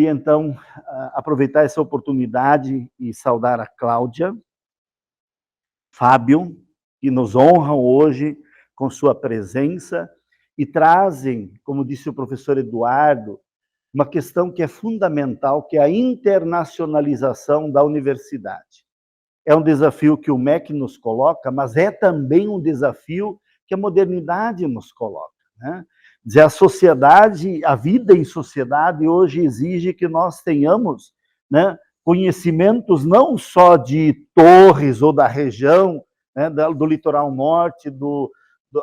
queria, então, aproveitar essa oportunidade e saudar a Cláudia, Fábio, que nos honram hoje com sua presença e trazem, como disse o professor Eduardo, uma questão que é fundamental, que é a internacionalização da universidade. É um desafio que o MEC nos coloca, mas é também um desafio que a modernidade nos coloca, né? Dizer, a sociedade, a vida em sociedade hoje exige que nós tenhamos, né, conhecimentos não só de Torres ou da região, né, do litoral norte,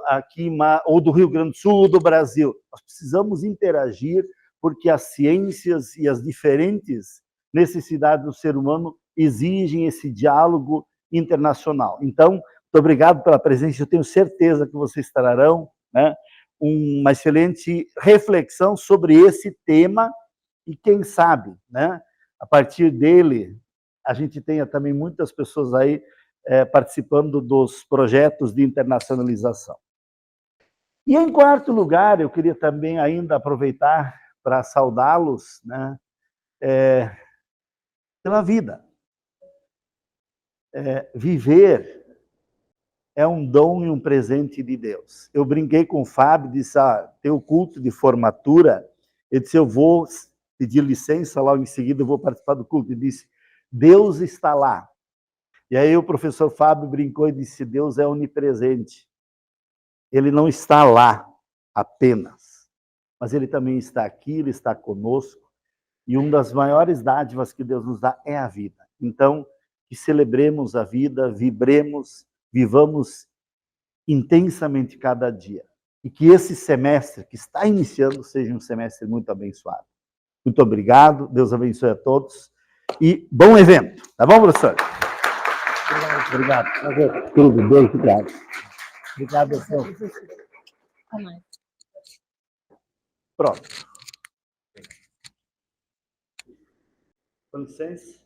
aqui, ou do Rio Grande do Sul, ou do Brasil. Nós precisamos interagir, porque as ciências e as diferentes necessidades do ser humano exigem esse diálogo internacional. Então, muito obrigado pela presença, eu tenho certeza que vocês trarão, né, uma excelente reflexão sobre esse tema, e quem sabe, né, a partir dele, a gente tenha também muitas pessoas aí participando dos projetos de internacionalização. E, em quarto lugar, eu queria também ainda aproveitar para saudá-los, né, pela vida. Viver é um dom e um presente de Deus. Eu brinquei com o Fábio, disse, tem o culto de formatura, ele disse, eu vou pedir licença, logo em seguida eu vou participar do culto. Ele disse, Deus está lá. E aí o professor Fábio brincou e disse, Deus é onipresente. Ele não está lá apenas, mas ele também está aqui, ele está conosco, e uma das maiores dádivas que Deus nos dá é a vida. Então, que celebremos a vida, vibremos, vivamos intensamente cada dia. E que esse semestre que está iniciando seja um semestre muito abençoado. Muito obrigado, Deus abençoe a todos e bom evento. Tá bom, professor? Obrigado. Tudo bem, obrigado. Obrigado, professor. Pronto. Com licença.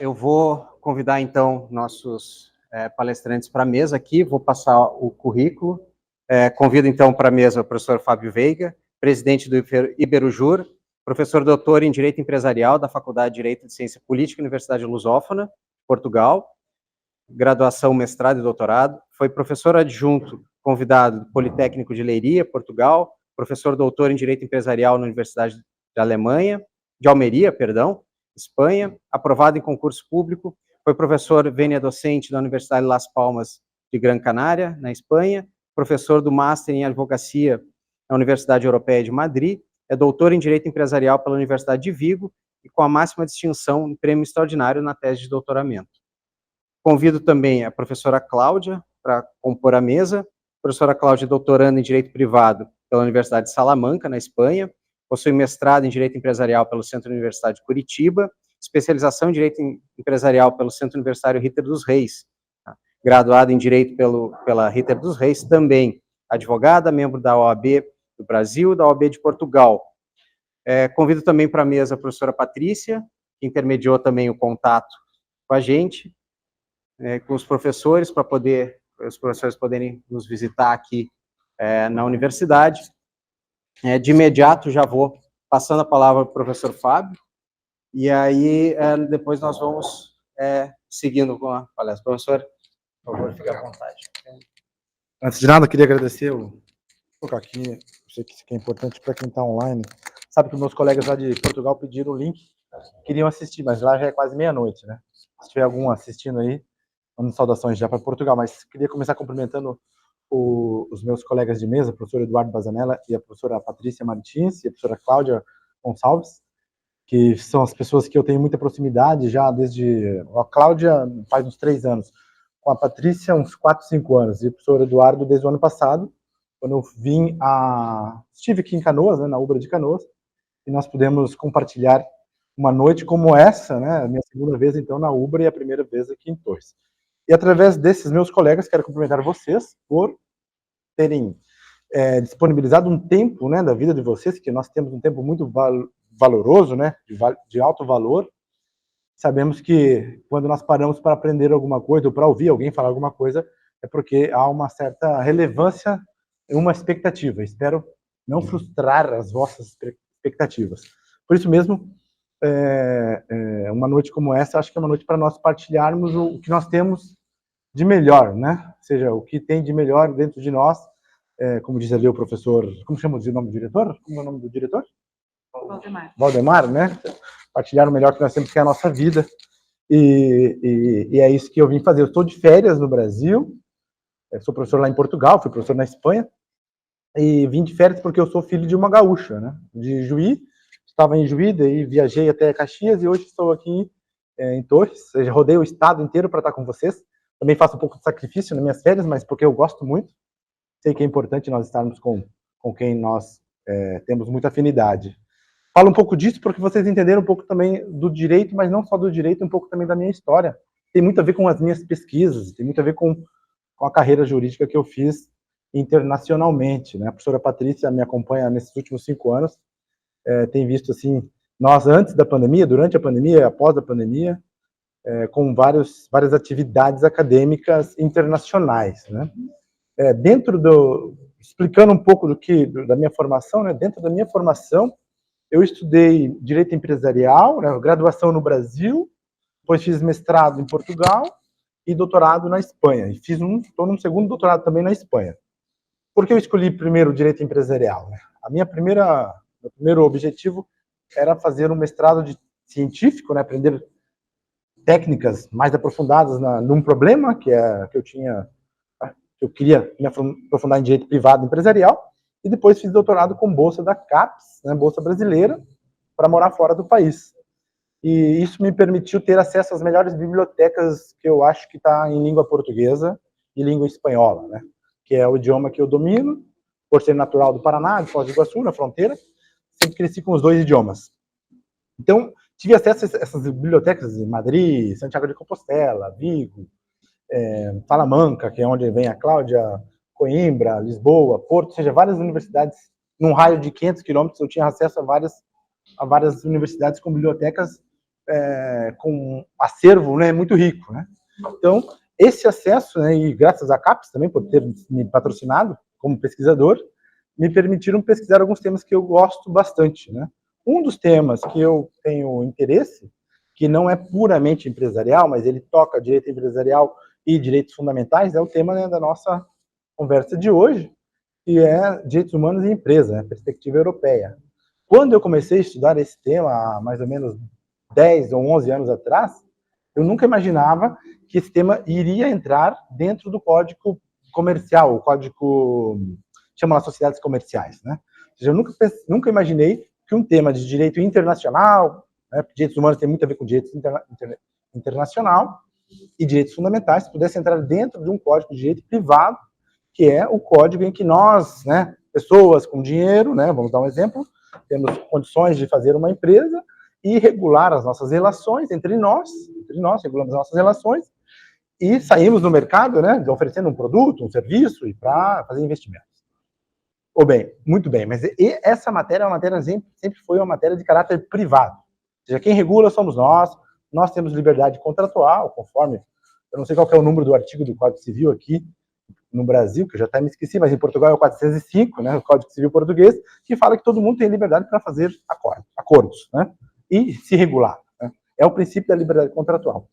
Eu vou convidar, então, nossos palestrantes para a mesa aqui, vou passar o currículo. Convido, então, para a mesa o professor Fábio Veiga, presidente do Iberujur, professor doutor em Direito Empresarial da Faculdade de Direito de Ciência Política, Universidade Lusófona, Portugal, graduação, mestrado e doutorado, foi professor adjunto convidado do Politécnico de Leiria, Portugal, professor doutor em Direito Empresarial na Universidade de Almeria, Espanha, aprovado em concurso público, foi professor vênia docente da Universidade Las Palmas de Gran Canária, na Espanha, professor do Master em Advocacia na Universidade Europeia de Madrid, é doutor em Direito Empresarial pela Universidade de Vigo e com a máxima distinção em prêmio extraordinário na tese de doutoramento. Convido também a professora Cláudia para compor a mesa. Professora Cláudia é doutoranda em Direito Privado pela Universidade de Salamanca, na Espanha, possui mestrado em Direito Empresarial pelo Centro Universitário de Curitiba, especialização em Direito Empresarial pelo Centro Universitário Ritter dos Reis, graduada em Direito pela Ritter dos Reis, também advogada, membro da OAB do Brasil e da OAB de Portugal. Convido também para a mesa a professora Patrícia, que intermediou também o contato com a gente, com os professores, para os professores poderem nos visitar aqui na universidade. De imediato, já vou passando a palavra para o professor Fábio, e aí depois nós vamos seguindo com a palestra. Professor, por favor, fique à vontade. Antes de nada, eu queria agradecer, vou colocar aqui, eu sei que isso aqui é importante para quem está online. Sabe que meus colegas lá de Portugal pediram o link, queriam assistir, mas lá já é quase meia-noite, né? Se tiver algum assistindo aí, mando saudações já para Portugal, mas queria começar cumprimentando os meus colegas de mesa, o professor Eduardo Bazanella e a professora Patrícia Martins e a professora Cláudia Gonçalves, que são as pessoas que eu tenho muita proximidade já desde... A Cláudia faz uns 3 anos, com a Patrícia uns 4, 5 anos, e o professor Eduardo desde o ano passado, quando eu estive aqui em Canoas, né, na Ubra de Canoas, e nós pudemos compartilhar uma noite como essa, né, minha segunda vez então na Ubra e a primeira vez aqui em Torres. E através desses meus colegas, quero cumprimentar vocês por terem disponibilizado um tempo, né, da vida de vocês, que nós temos um tempo muito valoroso, né, de alto valor. Sabemos que quando nós paramos para aprender alguma coisa, ou para ouvir alguém falar alguma coisa, é porque há uma certa relevância, uma expectativa. Espero não frustrar as vossas expectativas. Por isso mesmo, uma noite como essa, acho que é uma noite para nós partilharmos o que nós temos de melhor, né? Ou seja, o que tem de melhor dentro de nós, como diz ali o professor, como chama o nome do diretor? Como é o nome do diretor? Valdemar, né? Partilhar o melhor que nós temos, que é a nossa vida. E é isso que eu vim fazer. Eu estou de férias no Brasil, sou professor lá em Portugal, fui professor na Espanha, e vim de férias porque eu sou filho de uma gaúcha, né? De Juí, estava em Juí, daí viajei até Caxias e hoje estou aqui em Torres, ou seja, rodei o estado inteiro para estar com vocês. Também faço um pouco de sacrifício nas minhas férias, mas porque eu gosto muito, sei que é importante nós estarmos com quem nós temos muita afinidade. Falo um pouco disso porque vocês entenderam um pouco também do direito, mas não só do direito, um pouco também da minha história. Tem muito a ver com as minhas pesquisas, tem muito a ver com a carreira jurídica que eu fiz internacionalmente, né? A professora Patrícia me acompanha nesses últimos 5 anos, tem visto, assim, nós antes da pandemia, durante a pandemia, após a pandemia, com várias atividades acadêmicas internacionais, né? Explicando um pouco da minha formação, né? Dentro da minha formação, eu estudei Direito Empresarial, né? Graduação no Brasil, depois fiz mestrado em Portugal e doutorado na Espanha. E estou num segundo doutorado também na Espanha. Por que eu escolhi primeiro o Direito Empresarial, né? Meu primeiro objetivo era fazer um mestrado científico, né? Aprender técnicas mais aprofundadas num problema que eu queria me aprofundar em direito privado empresarial, e depois fiz doutorado com bolsa da CAPES, né, bolsa brasileira, para morar fora do país. E isso me permitiu ter acesso às melhores bibliotecas que eu acho que está em língua portuguesa e língua espanhola, né, que é o idioma que eu domino, por ser natural do Paraná, de Foz do Iguaçu, na fronteira, sempre cresci com os 2 idiomas. Então, tive acesso a essas bibliotecas em Madrid, Santiago de Compostela, Vigo, Salamanca, que é onde vem a Cláudia, Coimbra, Lisboa, Porto, ou seja, várias universidades. Num raio de 500 quilômetros, eu tinha acesso a várias universidades com bibliotecas com acervo, né, muito rico, né? Então, esse acesso, né, e graças à CAPES também, por ter me patrocinado como pesquisador, me permitiram pesquisar alguns temas que eu gosto bastante, né? Um dos temas que eu tenho interesse, que não é puramente empresarial, mas ele toca direito empresarial e direitos fundamentais, é o tema, né, da nossa conversa de hoje, que é direitos humanos e empresa, né, perspectiva europeia. Quando eu comecei a estudar esse tema, há mais ou menos 10 ou 11 anos atrás, eu nunca imaginava que esse tema iria entrar dentro do Código Comercial, o Código chama as sociedades comerciais, né? Ou seja, eu nunca imaginei que um tema de direito internacional, né, direitos humanos tem muito a ver com direito internacional e direitos fundamentais, pudesse entrar dentro de um código de direito privado, que é o código em que nós, né, pessoas com dinheiro, né, vamos dar um exemplo, temos condições de fazer uma empresa e regular as nossas relações entre nós regulamos as nossas relações e saímos no mercado, né, oferecendo um produto, um serviço e para fazer investimentos. Ou bem, muito bem, mas essa matéria é uma matéria sempre foi uma matéria de caráter privado. Ou seja, quem regula somos nós temos liberdade contratual, conforme, eu não sei qual que é o número do artigo do Código Civil aqui no Brasil, que eu já até me esqueci, mas em Portugal é o 405, né, o Código Civil português, que fala que todo mundo tem liberdade para fazer acordos, né, e se regular. Né? É o princípio da liberdade contratual.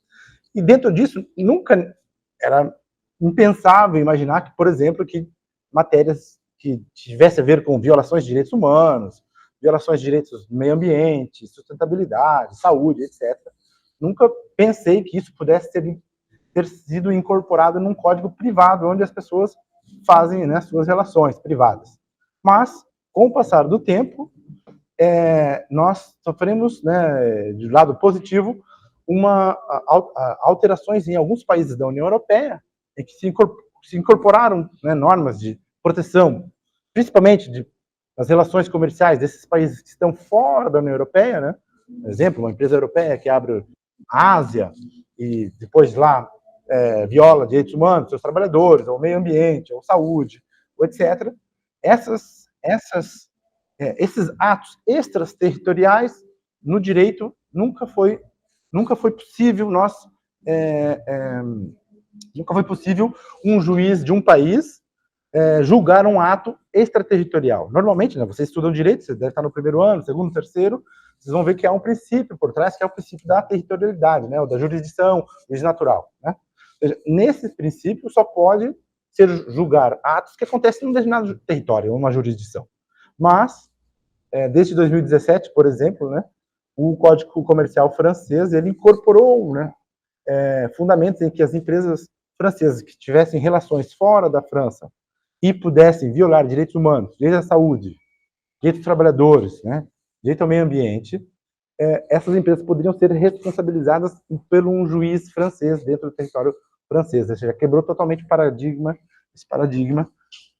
E dentro disso, nunca era impensável imaginar que, por exemplo, que matérias que tivessem a ver com violações de direitos humanos, violações de direitos do meio ambiente, sustentabilidade, saúde, etc. Nunca pensei que isso pudesse ter sido incorporado num código privado, onde as pessoas fazem, né, suas relações privadas. Mas, com o passar do tempo, nós sofremos, né, de lado positivo, alterações em alguns países da União Europeia, em que se incorporaram, né, normas de proteção, principalmente das relações comerciais desses países que estão fora da União Europeia, né? Por exemplo, uma empresa europeia que abre a Ásia e depois lá viola direitos humanos, seus trabalhadores, ou meio ambiente, ou saúde, ou etc. Esses atos extraterritoriais no direito nunca foi possível nós Nunca foi possível um juiz de um país julgar um ato extraterritorial. Normalmente, né, vocês estudam direito, você deve estar no primeiro ano, segundo, terceiro, vocês vão ver que há um princípio por trás, que é o princípio da territorialidade, né, ou da jurisdição, juiz natural. Né? Ou seja, nesse princípio, só pode ser julgar atos que acontecem em um determinado território, uma jurisdição. Mas, desde 2017, por exemplo, né, o Código Comercial francês ele incorporou, né, fundamentos em que as empresas francesas que tivessem relações fora da França e pudessem violar direitos humanos, direito à saúde, direitos dos trabalhadores, né, direito ao meio ambiente, essas empresas poderiam ser responsabilizadas por um juiz francês dentro do território francês. Ou seja, quebrou totalmente esse paradigma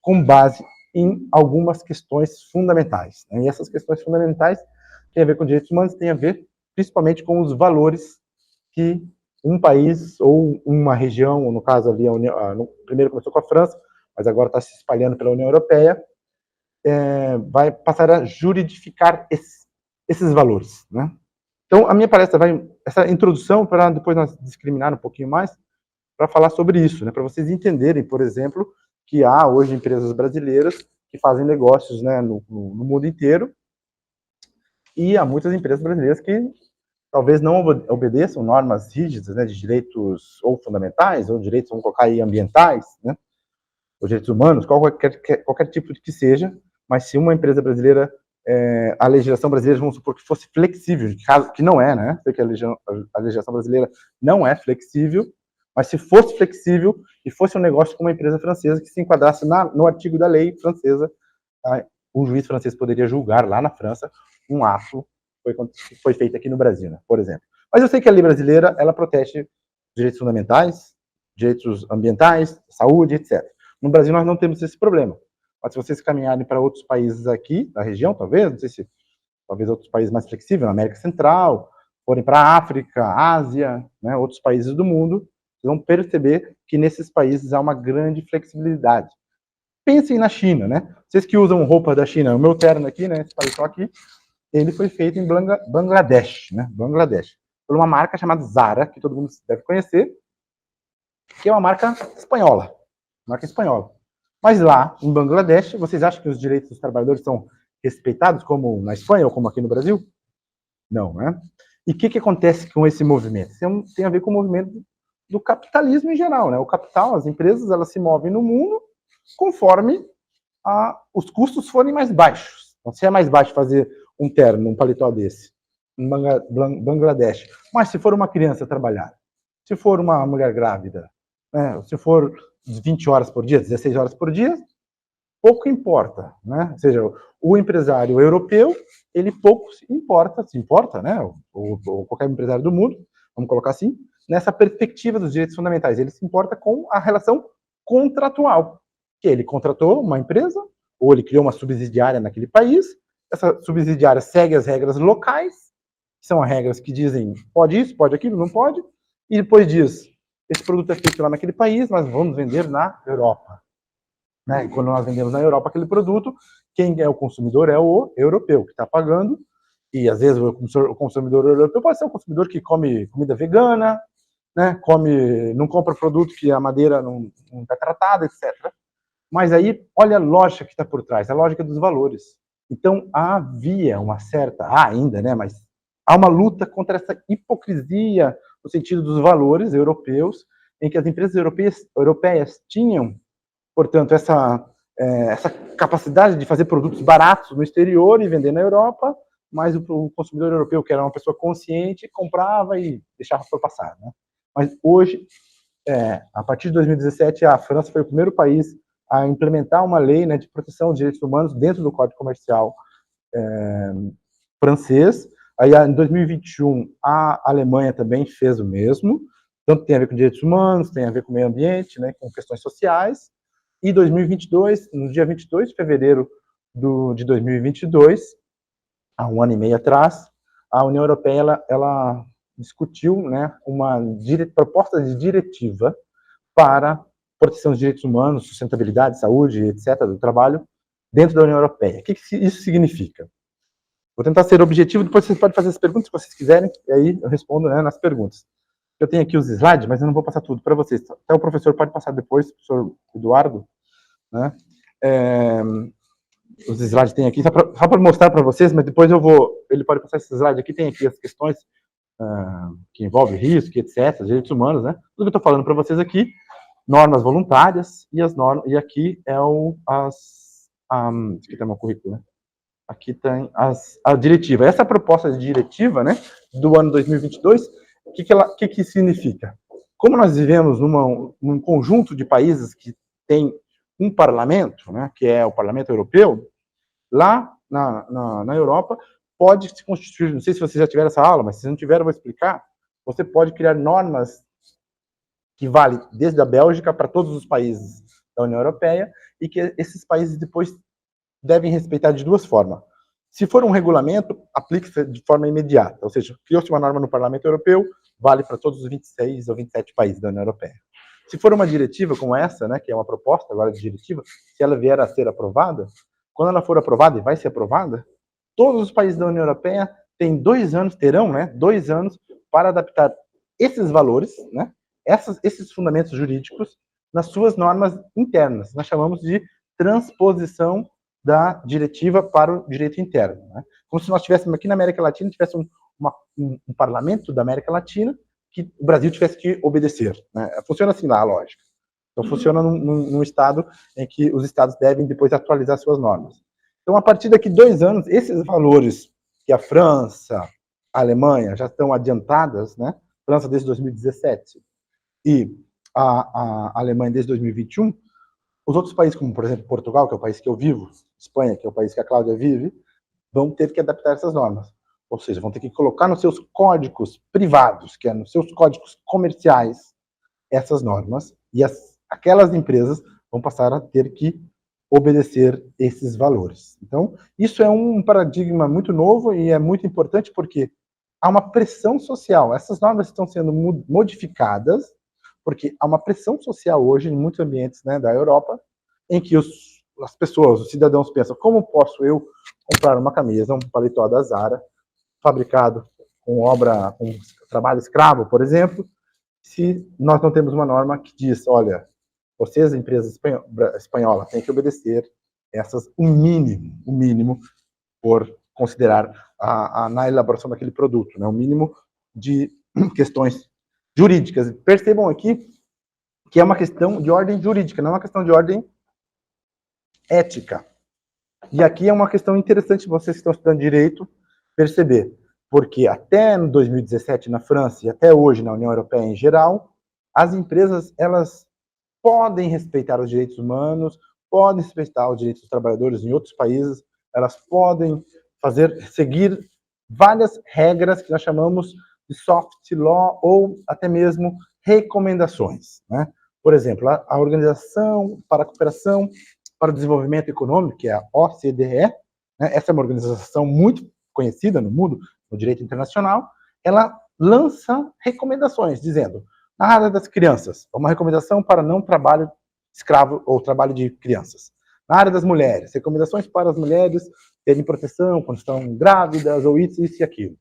com base em algumas questões fundamentais. Né? E essas questões fundamentais têm a ver com direitos humanos, têm a ver principalmente com os valores que um país ou uma região, ou no caso ali, primeiro começou com a França, mas agora está se espalhando pela União Europeia, vai passar a juridificar esses valores. Né? Então, a minha palestra essa introdução, para depois nós discriminar um pouquinho mais, para falar sobre isso, né? Para vocês entenderem, por exemplo, que há hoje empresas brasileiras que fazem negócios, né, no mundo inteiro, e há muitas empresas brasileiras que talvez não obedeçam normas rígidas, né, de direitos ou fundamentais, ou direitos, vamos colocar aí, ambientais, né, ou direitos humanos, qualquer tipo de que seja, mas se uma empresa brasileira, a legislação brasileira, vamos supor que fosse flexível, que não é, né, porque a legislação brasileira não é flexível, mas se fosse flexível e fosse um negócio com uma empresa francesa que se enquadrasse no artigo da lei francesa, o juiz francês poderia julgar lá na França um ato que foi feito aqui no Brasil, né, por exemplo. Mas eu sei que a lei brasileira, ela protege direitos fundamentais, direitos ambientais, saúde, etc. No Brasil nós não temos esse problema. Mas se vocês caminharem para outros países aqui, da região, talvez, não sei se, talvez outros países mais flexíveis, na América Central, forem para a África, Ásia, né, outros países do mundo, vocês vão perceber que nesses países há uma grande flexibilidade. Pensem na China, né? Vocês que usam roupa da China, o meu terno aqui, né, esse paletó aqui, ele foi feito em Bangladesh, né? Bangladesh, por uma marca chamada Zara, que todo mundo deve conhecer, que é uma marca espanhola. Mas lá, em Bangladesh, vocês acham que os direitos dos trabalhadores são respeitados como na Espanha ou como aqui no Brasil? Não, né? E o que acontece com esse movimento? Tem a ver com o movimento do capitalismo em geral, né? O capital, as empresas, elas se movem no mundo conforme os custos forem mais baixos. Então, se é mais baixo fazer um terno, um paletó desse, em Bangladesh, mas se for uma criança trabalhar, se for uma mulher grávida, né, se for 20 horas por dia, 16 horas por dia, pouco importa, né? Ou seja, o empresário europeu, ele pouco se importa, né? Ou qualquer empresário do mundo, vamos colocar assim, nessa perspectiva dos direitos fundamentais. Ele se importa com a relação contratual, que ele contratou uma empresa, ou ele criou uma subsidiária naquele país, essa subsidiária segue as regras locais, que são as regras que dizem pode isso, pode aquilo, não pode, e depois diz, esse produto é feito lá naquele país, mas vamos vender na Europa. Né? E quando nós vendemos na Europa aquele produto, quem é o consumidor é o europeu, que está pagando, e às vezes o consumidor europeu pode ser um consumidor que come comida vegana, né? Não compra produto que a madeira não está tratada, etc. Mas aí, olha a lógica que está por trás, a lógica dos valores. Então, havia uma certa, ainda, né, mas há uma luta contra essa hipocrisia no sentido dos valores europeus, em que as empresas europeias tinham, portanto, essa capacidade de fazer produtos baratos no exterior e vender na Europa, mas o consumidor europeu, que era uma pessoa consciente, comprava e deixava por passar. Né? Mas hoje, a partir de 2017, a França foi o primeiro país a implementar uma lei, né, de proteção dos direitos humanos dentro do Código Comercial francês. Aí, em 2021, a Alemanha também fez o mesmo. Tanto tem a ver com direitos humanos, tem a ver com meio ambiente, né, com questões sociais. E 2022, no dia 22 de fevereiro de 2022, há um ano e meio atrás, a União Europeia ela discutiu, né, uma proposta de diretiva para proteção dos direitos humanos, sustentabilidade, saúde, etc., do trabalho, dentro da União Europeia. O que isso significa? Vou tentar ser objetivo, depois vocês podem fazer as perguntas se vocês quiserem, e aí eu respondo, né, nas perguntas. Eu tenho aqui os slides, mas eu não vou passar tudo para vocês. Até o professor pode passar depois, o professor Eduardo, né? Os slides tem aqui, só para mostrar para vocês, mas depois ele pode passar esses slides aqui, tem aqui as questões que envolvem risco, etc., direitos humanos, né? Tudo que eu estou falando para vocês aqui, normas voluntárias, e aqui é aqui tem meu currículo, né? Aqui tem a diretiva. Essa proposta de diretiva, né, do ano 2022, o que significa? Como nós vivemos num conjunto de países que tem um parlamento, né, que é o Parlamento Europeu, lá na Europa, pode se constituir, não sei se vocês já tiveram essa aula, mas se não tiveram, eu vou explicar, você pode criar normas que valem desde a Bélgica para todos os países da União Europeia, e que esses países depois devem respeitar de duas formas. Se for um regulamento, aplique-se de forma imediata, ou seja, criou-se uma norma no Parlamento Europeu, vale para todos os 26 ou 27 países da União Europeia. Se for uma diretiva como essa, né, que é uma proposta agora de diretiva, se ela vier a ser aprovada, quando ela for aprovada, e vai ser aprovada, todos os países da União Europeia terão 2 anos para adaptar esses valores, né, esses fundamentos jurídicos, nas suas normas internas. Nós chamamos de transposição da diretiva para o direito interno, né? Como se nós tivéssemos aqui na América Latina, tivesse um parlamento da América Latina que o Brasil tivesse que obedecer, né? Funciona assim lá a lógica. Então funciona num estado em que os estados devem depois atualizar suas normas. Então, a partir daqui 2 anos, esses valores que a França, a Alemanha já estão adiantadas, né? França desde 2017 e a Alemanha desde 2021, os outros países, como por exemplo Portugal, que é o país que eu vivo, Espanha, que é o país que a Cláudia vive, vão ter que adaptar essas normas. Ou seja, vão ter que colocar nos seus códigos privados, que é nos seus códigos comerciais, essas normas, e aquelas empresas vão passar a ter que obedecer esses valores. Então, isso é um paradigma muito novo e é muito importante porque há uma pressão social. Essas normas estão sendo modificadas porque há uma pressão social hoje em muitos ambientes, né, da Europa, em que as pessoas, os cidadãos pensam, como posso eu comprar uma camisa, um paletó da Zara, fabricado com trabalho escravo, por exemplo, se nós não temos uma norma que diz, olha, vocês, empresas espanholas, têm que obedecer o mínimo, por considerar na elaboração daquele produto, né, o mínimo de questões jurídicas. Percebam aqui que é uma questão de ordem jurídica, não é uma questão de ordem ética. E aqui é uma questão interessante, vocês que estão estudando direito, perceber, porque até 2017 na França e até hoje na União Europeia em geral, as empresas, elas podem respeitar os direitos humanos, podem respeitar os direitos dos trabalhadores em outros países, elas podem seguir várias regras que nós chamamos de soft law ou até mesmo recomendações, né? Por exemplo, a Organização para a Cooperação para o Desenvolvimento Econômico, que é a OCDE, né? Essa é uma organização muito conhecida no mundo, no direito internacional, ela lança recomendações, dizendo, na área das crianças, uma recomendação para não trabalho escravo ou trabalho de crianças. Na área das mulheres, recomendações para as mulheres terem proteção quando estão grávidas, ou isso e aquilo.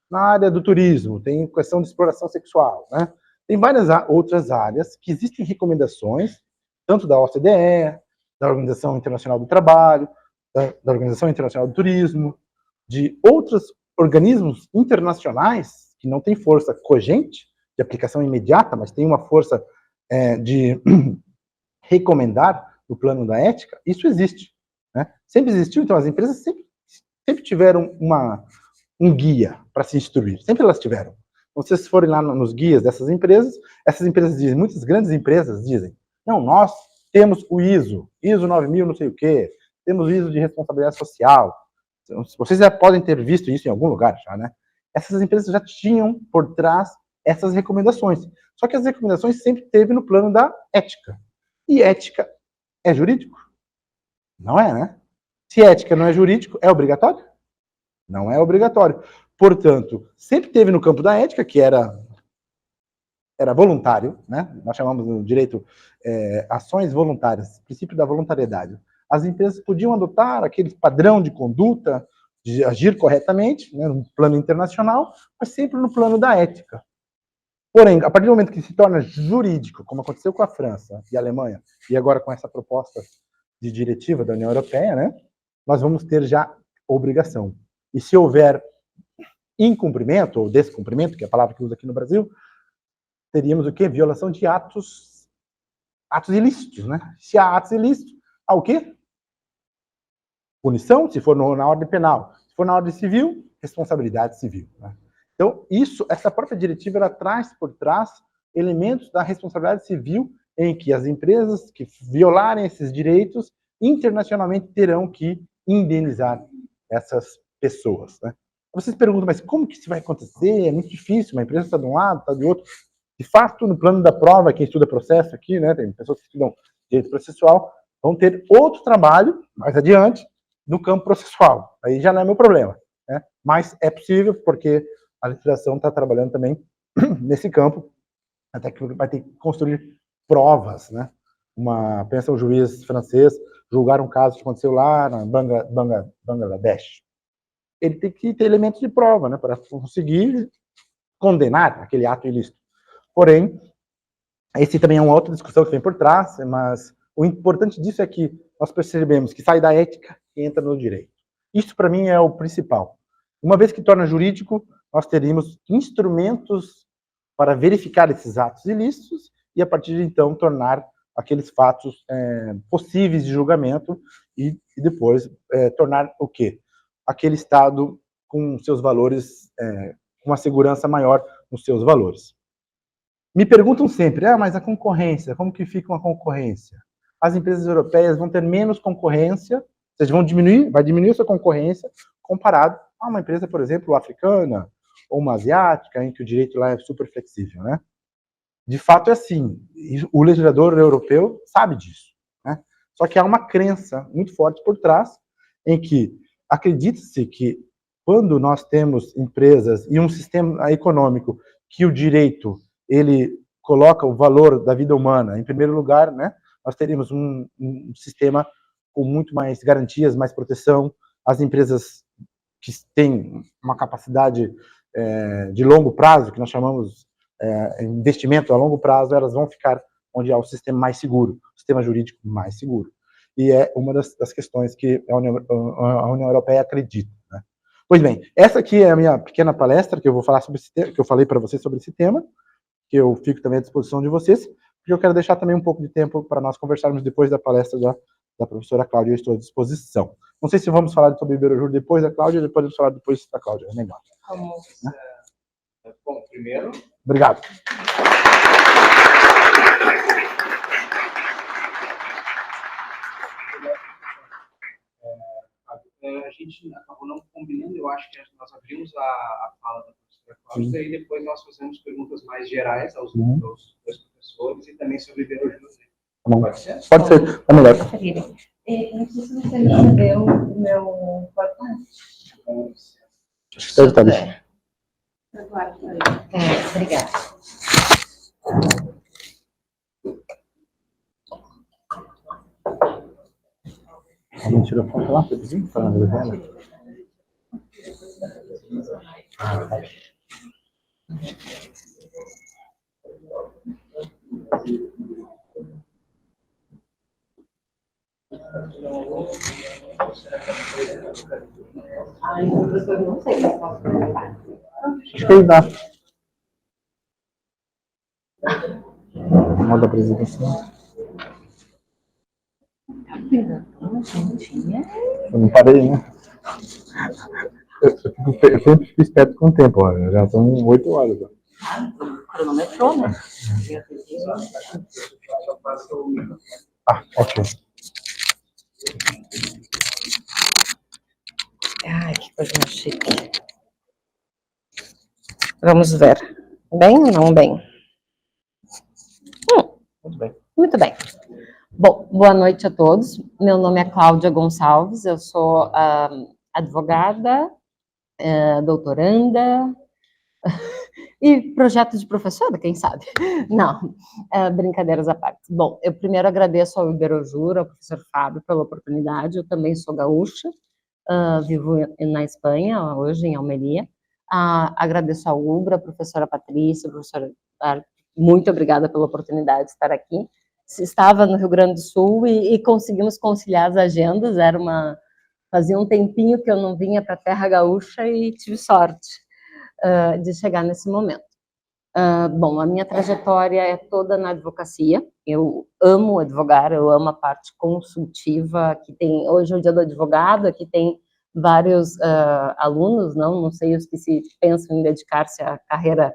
Na área do turismo, tem questão de exploração sexual, né? Tem várias outras áreas que existem recomendações, tanto da OCDE, da Organização Internacional do Trabalho, da Organização Internacional do Turismo, de outros organismos internacionais que não têm força cogente, de aplicação imediata, mas tem uma força de recomendar no plano da ética. Isso existe, né? Sempre existiu, então as empresas sempre tiveram um guia para se instruir, sempre elas tiveram. Então, se vocês forem lá nos guias essas empresas dizem, muitas grandes empresas dizem, não, nós temos o ISO 9000 não sei o quê, temos o ISO de responsabilidade social. Vocês já podem ter visto isso em algum lugar já, né? Essas empresas já tinham por trás essas recomendações. Só que as recomendações sempre teve no plano da ética. E ética é jurídico? Não é, né? Se ética não é jurídico, é obrigatório? Não é obrigatório. Portanto, sempre teve no campo da ética, que era voluntário, né? Nós chamamos no direito ações voluntárias, princípio da voluntariedade. As empresas podiam adotar aquele padrão de conduta, de agir corretamente, né, no plano internacional, mas sempre no plano da ética. Porém, a partir do momento que se torna jurídico, como aconteceu com a França e a Alemanha, e agora com essa proposta de diretiva da União Europeia, né, nós vamos ter já obrigação. E se houver incumprimento ou descumprimento, que é a palavra que usa aqui no Brasil, teríamos o quê? Violação de atos ilícitos, né? Se há atos ilícitos, há o quê? Punição, se for na ordem penal. Se for na ordem civil, responsabilidade civil, né? Então, essa própria diretiva, ela traz por trás elementos da responsabilidade civil em que as empresas que violarem esses direitos internacionalmente terão que indenizar essas pessoas, né? Vocês perguntam, mas como que isso vai acontecer? É muito difícil, uma empresa está de um lado, está de outro. De fato, no plano da prova, quem estuda processo aqui, né, tem pessoas que estudam direito processual, vão ter outro trabalho, mais adiante, no campo processual. Aí já não é meu problema, né? Mas é possível, porque a legislação está trabalhando também nesse campo, até que vai ter que construir provas, né? Pensa um juiz francês julgar um caso que aconteceu lá na Bangladesh. Ele tem que ter elementos de prova, né, para conseguir condenar aquele ato ilícito. Porém, esse também é uma outra discussão que vem por trás, mas o importante disso é que nós percebemos que sai da ética e entra no direito. Isso, para mim, é o principal. Uma vez que torna jurídico, nós teríamos instrumentos para verificar esses atos ilícitos e, a partir de então, tornar aqueles fatos possíveis de julgamento e depois tornar o quê? Aquele Estado com seus valores, com uma segurança maior nos seus valores. Me perguntam sempre, mas a concorrência, como que fica uma concorrência? As empresas europeias vão ter menos concorrência, ou seja, vai diminuir a sua concorrência comparado a uma empresa, por exemplo, africana ou uma asiática, em que o direito lá é super flexível, né? De fato é assim, o legislador europeu sabe disso, né? Só que há uma crença muito forte por trás, em que acredita-se que quando nós temos empresas e um sistema econômico que o direito, ele coloca o valor da vida humana em primeiro lugar, né? Nós teríamos um sistema com muito mais garantias, mais proteção. As empresas que têm uma capacidade de longo prazo, que nós chamamos investimento a longo prazo, elas vão ficar onde há o sistema mais seguro, o sistema jurídico mais seguro. E é uma das questões que a União Europeia acredita, né? Pois bem, essa aqui é a minha pequena palestra, que eu vou falar sobre esse tema, que eu falei para vocês sobre esse tema, que eu fico também à disposição de vocês, porque eu quero deixar também um pouco de tempo para nós conversarmos depois da palestra da professora Cláudia, eu estou à disposição. Não sei se vamos falar sobre Iberojur depois da Cláudia, ou depois vamos falar depois da Cláudia, é melhor. Vamos, né? Bom, primeiro... Obrigado. A gente acabou não combinando, eu acho que nós abrimos a fala da professora Cláudia e depois nós fazemos perguntas mais gerais aos dois professores e também sobre Iberojur. Pode ser? Pode ser, é melhor. Não sei se você recebeu o meu PowerPoint. Acho que está bem. Obrigada. Alguém tirou foto lá? Falando dela? Eu não sei se posso perguntar. Acho que dá. Modo da apresentação. Eu não parei, né? Eu sempre fico esperto com o tempo, olha. Já são 8 horas. Cronometrou, né? Ok. Ai, que coisa mais chique. Vamos ver. Bem ou não bem? Muito bem. Muito bem. Bom, boa noite a todos. Meu nome é Cláudia Gonçalves, eu sou advogada, doutoranda e projeto de professora, quem sabe? Não, brincadeiras à parte. Bom, eu primeiro agradeço ao Iberojur, ao professor Fábio, pela oportunidade. Eu também sou gaúcha, vivo na Espanha, hoje em Almeria. Agradeço ao UBRA, a professora Patrícia, a professora Muito obrigada pela oportunidade de estar aqui. Estava no Rio Grande do Sul e conseguimos conciliar as agendas, fazia um tempinho que eu não vinha para a terra gaúcha e tive sorte de chegar nesse momento. Bom, a minha trajetória é toda na advocacia, eu amo advogar, eu amo a parte consultiva, que tem, hoje é o dia do advogado, aqui tem vários alunos, não sei os que se pensam em dedicar-se à carreira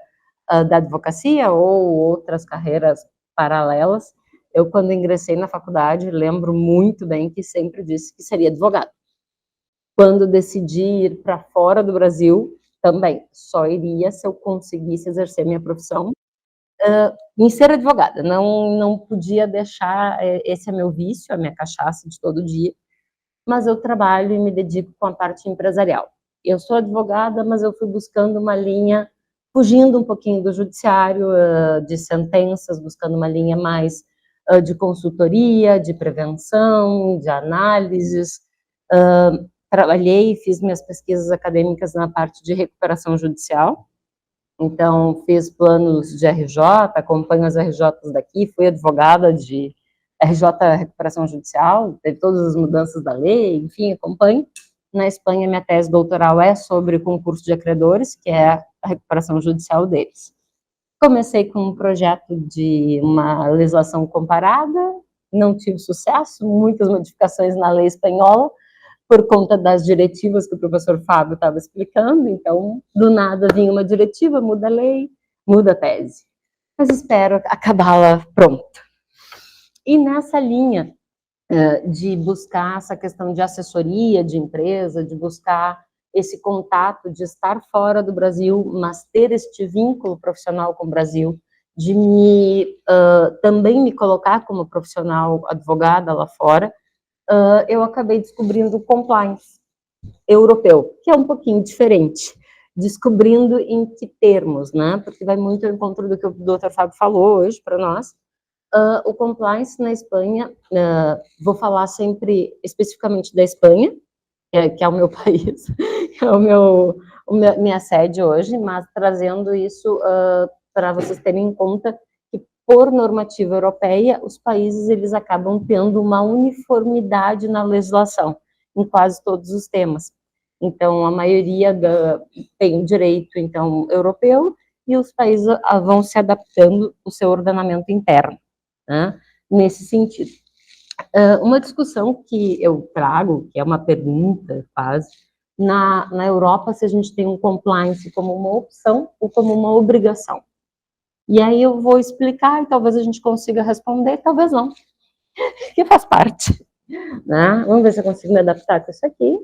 da advocacia ou outras carreiras paralelas. Eu, quando ingressei na faculdade, lembro muito bem que sempre disse que seria advogado. Quando decidi ir para fora do Brasil, também só iria se eu conseguisse exercer minha profissão em ser advogada. Não podia deixar, esse é meu vício, a minha cachaça de todo dia, mas eu trabalho e me dedico com a parte empresarial. Eu sou advogada, mas eu fui buscando uma linha, fugindo um pouquinho do judiciário, de sentenças, buscando uma linha mais de consultoria, de prevenção, de análises. Trabalhei, fiz minhas pesquisas acadêmicas na parte de recuperação judicial, então fiz planos de RJ, acompanho as RJs daqui, fui advogada de RJ Recuperação Judicial, teve todas as mudanças da lei, enfim, acompanho. Na Espanha, minha tese doutoral é sobre concurso de acreedores, que é a recuperação judicial deles. Comecei com um projeto de uma legislação comparada, não tive sucesso, muitas modificações na lei espanhola, por conta das diretivas que o professor Fábio estava explicando, então, do nada vinha uma diretiva, muda a lei, muda a tese. Mas espero acabá-la pronta. E nessa linha de buscar essa questão de assessoria de empresa, de buscar esse contato, de estar fora do Brasil, mas ter este vínculo profissional com o Brasil, de também me colocar como profissional advogada lá fora, eu acabei descobrindo o compliance europeu, que é um pouquinho diferente, descobrindo em que termos, né? Porque vai muito ao encontro do que o Dr. Fábio falou hoje para nós. O compliance na Espanha, vou falar sempre especificamente da Espanha, que é o meu país, que é minha sede hoje, mas trazendo isso para vocês terem em conta que, por normativa europeia, os países eles acabam tendo uma uniformidade na legislação, em quase todos os temas. Então, a maioria tem direito, então, europeu, e os países vão se adaptando ao seu ordenamento interno, né, nesse sentido. Uma discussão que eu trago, que é uma pergunta quase, na Europa, se a gente tem um compliance como uma opção ou como uma obrigação. E aí eu vou explicar e talvez a gente consiga responder, talvez não, que faz parte, né? Vamos ver se eu consigo me adaptar com isso aqui.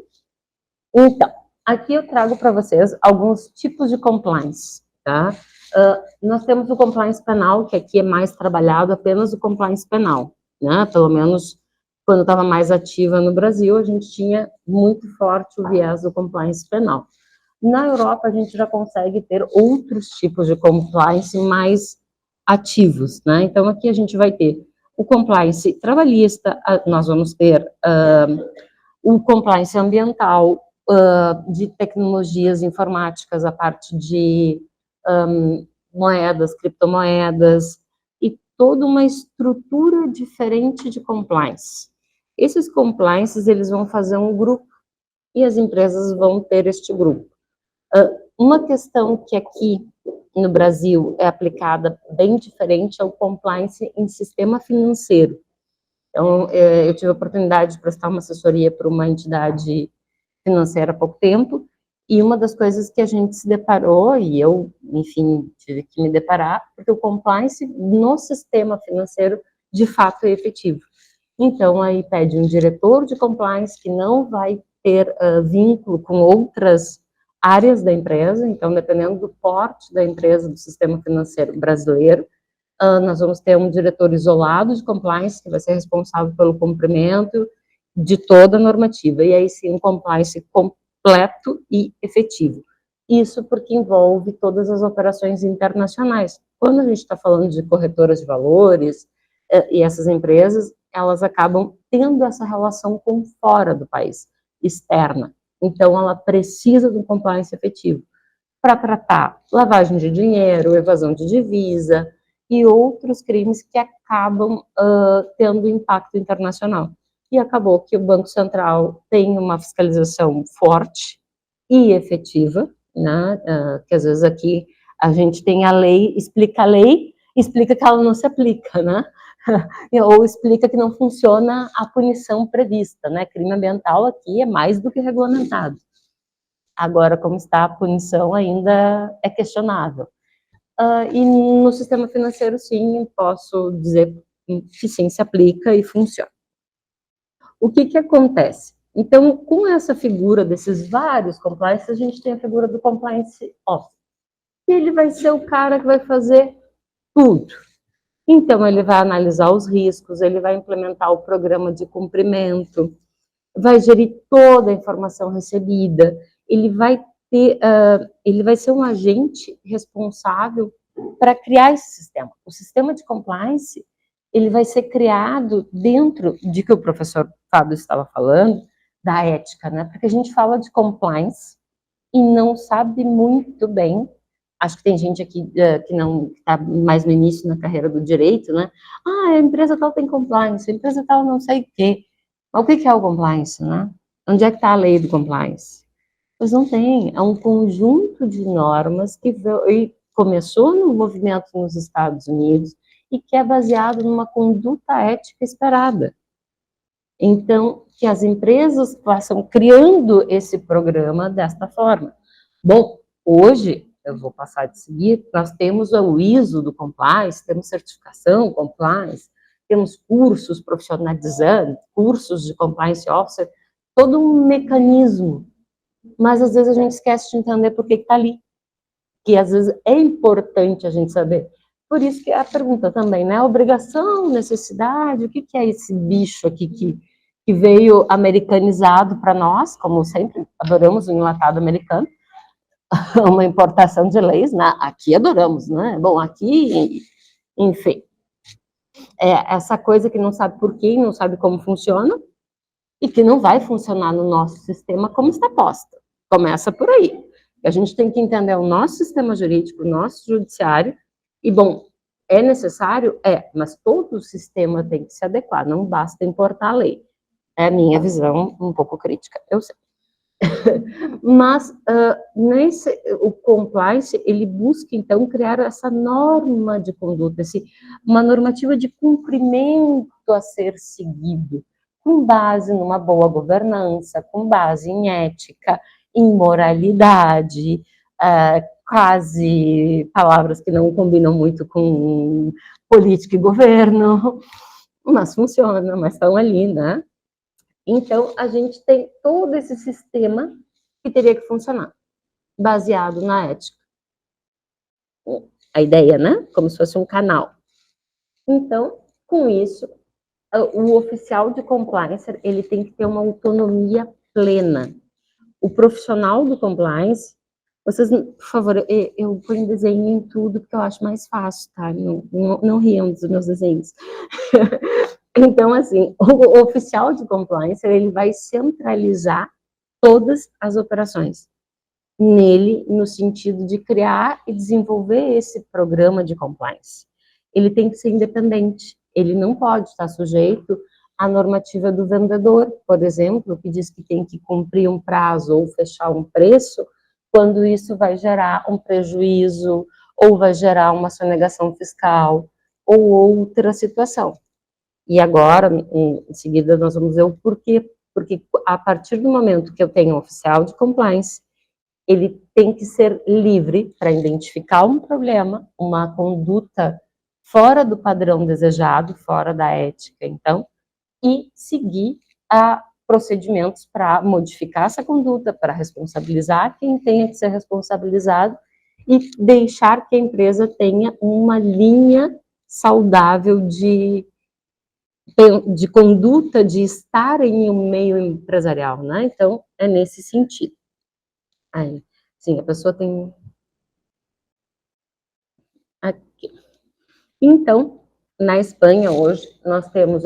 Então, aqui eu trago para vocês alguns tipos de compliance, tá? Nós temos o compliance penal, que aqui é mais trabalhado, apenas o compliance penal, né? Pelo menos quando eu estava mais ativa no Brasil, a gente tinha muito forte o viés do compliance penal. Na Europa, a gente já consegue ter outros tipos de compliance mais ativos, né? Então, aqui a gente vai ter o compliance trabalhista, nós vamos ter o compliance ambiental, de tecnologias informáticas, a parte de moedas, criptomoedas, e toda uma estrutura diferente de compliance. Esses compliances, eles vão fazer um grupo, e as empresas vão ter este grupo. Uma questão que aqui no Brasil é aplicada bem diferente é o compliance em sistema financeiro. Então, eu tive a oportunidade de prestar uma assessoria para uma entidade financeira há pouco tempo, e uma das coisas que a gente se deparou, e eu, enfim, tive que me deparar, porque o compliance no sistema financeiro, de fato, é efetivo. Então, aí pede um diretor de compliance que não vai ter vínculo com outras áreas da empresa, então, dependendo do porte da empresa, do sistema financeiro brasileiro, nós vamos ter um diretor isolado de compliance, que vai ser responsável pelo cumprimento de toda a normativa, e aí sim um compliance completo e efetivo. Isso porque envolve todas as operações internacionais. Quando a gente está falando de corretoras de valores, e essas empresas, elas acabam tendo essa relação com fora do país, externa. Então, ela precisa de um compliance efetivo. para tratar lavagem de dinheiro, evasão de divisa e outros crimes que acabam tendo impacto internacional. E acabou que o Banco Central tem uma fiscalização forte e efetiva, né? Que às vezes aqui a gente tem a lei, explica que ela não se aplica, né? Ou explica que não funciona a punição prevista, né? Crime ambiental aqui é mais do que regulamentado. Agora, como está a punição, ainda é questionável. E no sistema financeiro, sim, posso dizer que sim, se aplica e funciona. O que acontece? Então, com essa figura desses vários compliance, a gente tem a figura do compliance officer. E ele vai ser o cara que vai fazer tudo. Então, ele vai analisar os riscos, ele vai implementar o programa de cumprimento, vai gerir toda a informação recebida, ele vai ser um agente responsável para criar esse sistema. O sistema de compliance, ele vai ser criado dentro de que o professor Fábio estava falando, da ética, né? Porque a gente fala de compliance e não sabe muito bem. Acho que tem gente aqui que não está mais no início na carreira do direito, né? A empresa tal tem compliance, a empresa tal não sei o quê. Mas o que é o compliance, né? Onde é que está a lei do compliance? Pois não tem, é um conjunto de normas que começou no movimento nos Estados Unidos e que é baseado numa conduta ética esperada. Então, que as empresas passam criando esse programa desta forma. Bom, hoje, eu vou passar de seguir, nós temos o ISO do compliance, temos certificação compliance, temos cursos profissionalizantes, cursos de compliance officer, todo um mecanismo, mas às vezes a gente esquece de entender por que está ali, que às vezes é importante a gente saber. Por isso que a pergunta também, né, obrigação, necessidade, o que é esse bicho aqui que veio americanizado para nós, como sempre adoramos o enlatado americano, uma importação de leis, né? Aqui adoramos, né? Bom, aqui, enfim, essa coisa que não sabe por quê, não sabe como funciona, e que não vai funcionar no nosso sistema como está posta. Começa por aí. A gente tem que entender o nosso sistema jurídico, o nosso judiciário, e, bom, é necessário? Mas todo o sistema tem que se adequar, não basta importar a lei. É a minha visão um pouco crítica, eu sei. Mas o compliance, ele busca, então, criar essa norma de conduta, uma normativa de cumprimento a ser seguido, com base numa boa governança, com base em ética, em moralidade, quase palavras que não combinam muito com política e governo, mas funciona, mas estão ali, né? Então, a gente tem todo esse sistema que teria que funcionar, baseado na ética. A ideia, né? Como se fosse um canal. Então, com isso, o oficial de compliance, ele tem que ter uma autonomia plena. O profissional do compliance, vocês, por favor, eu ponho desenho em tudo, porque eu acho mais fácil, tá? Não riam dos meus desenhos. Então, assim, o oficial de compliance, ele vai centralizar todas as operações nele, no sentido de criar e desenvolver esse programa de compliance. Ele tem que ser independente, ele não pode estar sujeito à normativa do vendedor, por exemplo, que diz que tem que cumprir um prazo ou fechar um preço, quando isso vai gerar um prejuízo, ou vai gerar uma sonegação fiscal, ou outra situação. E agora, em seguida, nós vamos ver o porquê. Porque a partir do momento que eu tenho um oficial de compliance, ele tem que ser livre para identificar um problema, uma conduta fora do padrão desejado, fora da ética, então, e seguir procedimentos para modificar essa conduta, para responsabilizar quem tenha que ser responsabilizado e deixar que a empresa tenha uma linha saudável de conduta, de estar em um meio empresarial, né? Então, é nesse sentido. Aí, sim, a pessoa tem... Aqui. Então, na Espanha, hoje, nós temos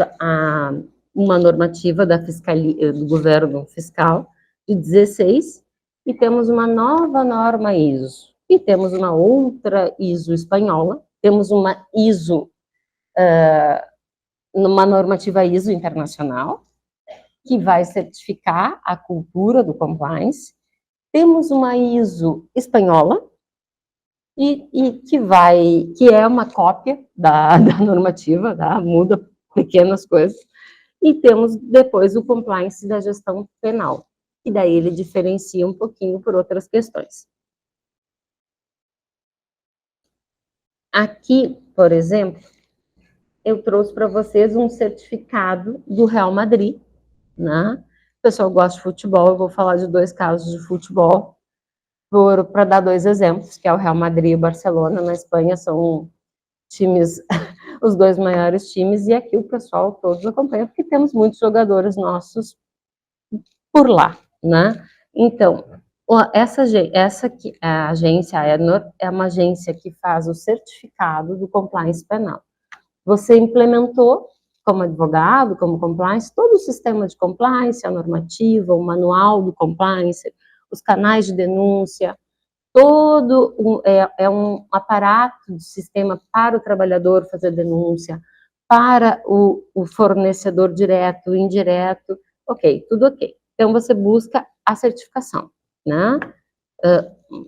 uma normativa da fiscalia, do governo fiscal de 16, e temos uma nova norma ISO, e temos uma outra ISO espanhola, temos uma ISO, uma normativa ISO internacional, que vai certificar a cultura do compliance, temos uma ISO espanhola, que é uma cópia da normativa, tá? Muda pequenas coisas, e temos depois o compliance da gestão penal, e daí ele diferencia um pouquinho por outras questões. Aqui, por exemplo, eu trouxe para vocês um certificado do Real Madrid, né? O pessoal gosta de futebol, eu vou falar de 2 casos de futebol, para dar 2 exemplos, que é o Real Madrid e o Barcelona. Na Espanha são times, os 2 maiores times, e aqui o pessoal todos acompanha, porque temos muitos jogadores nossos por lá, né? Então, a agência AENOR é uma agência que faz o certificado do compliance penal. Você implementou, como advogado, como compliance, todo o sistema de compliance, a normativa, o manual do compliance, os canais de denúncia, todo um aparato de sistema para o trabalhador fazer denúncia, para o fornecedor direto, indireto, ok, tudo ok. Então, você busca a certificação, né?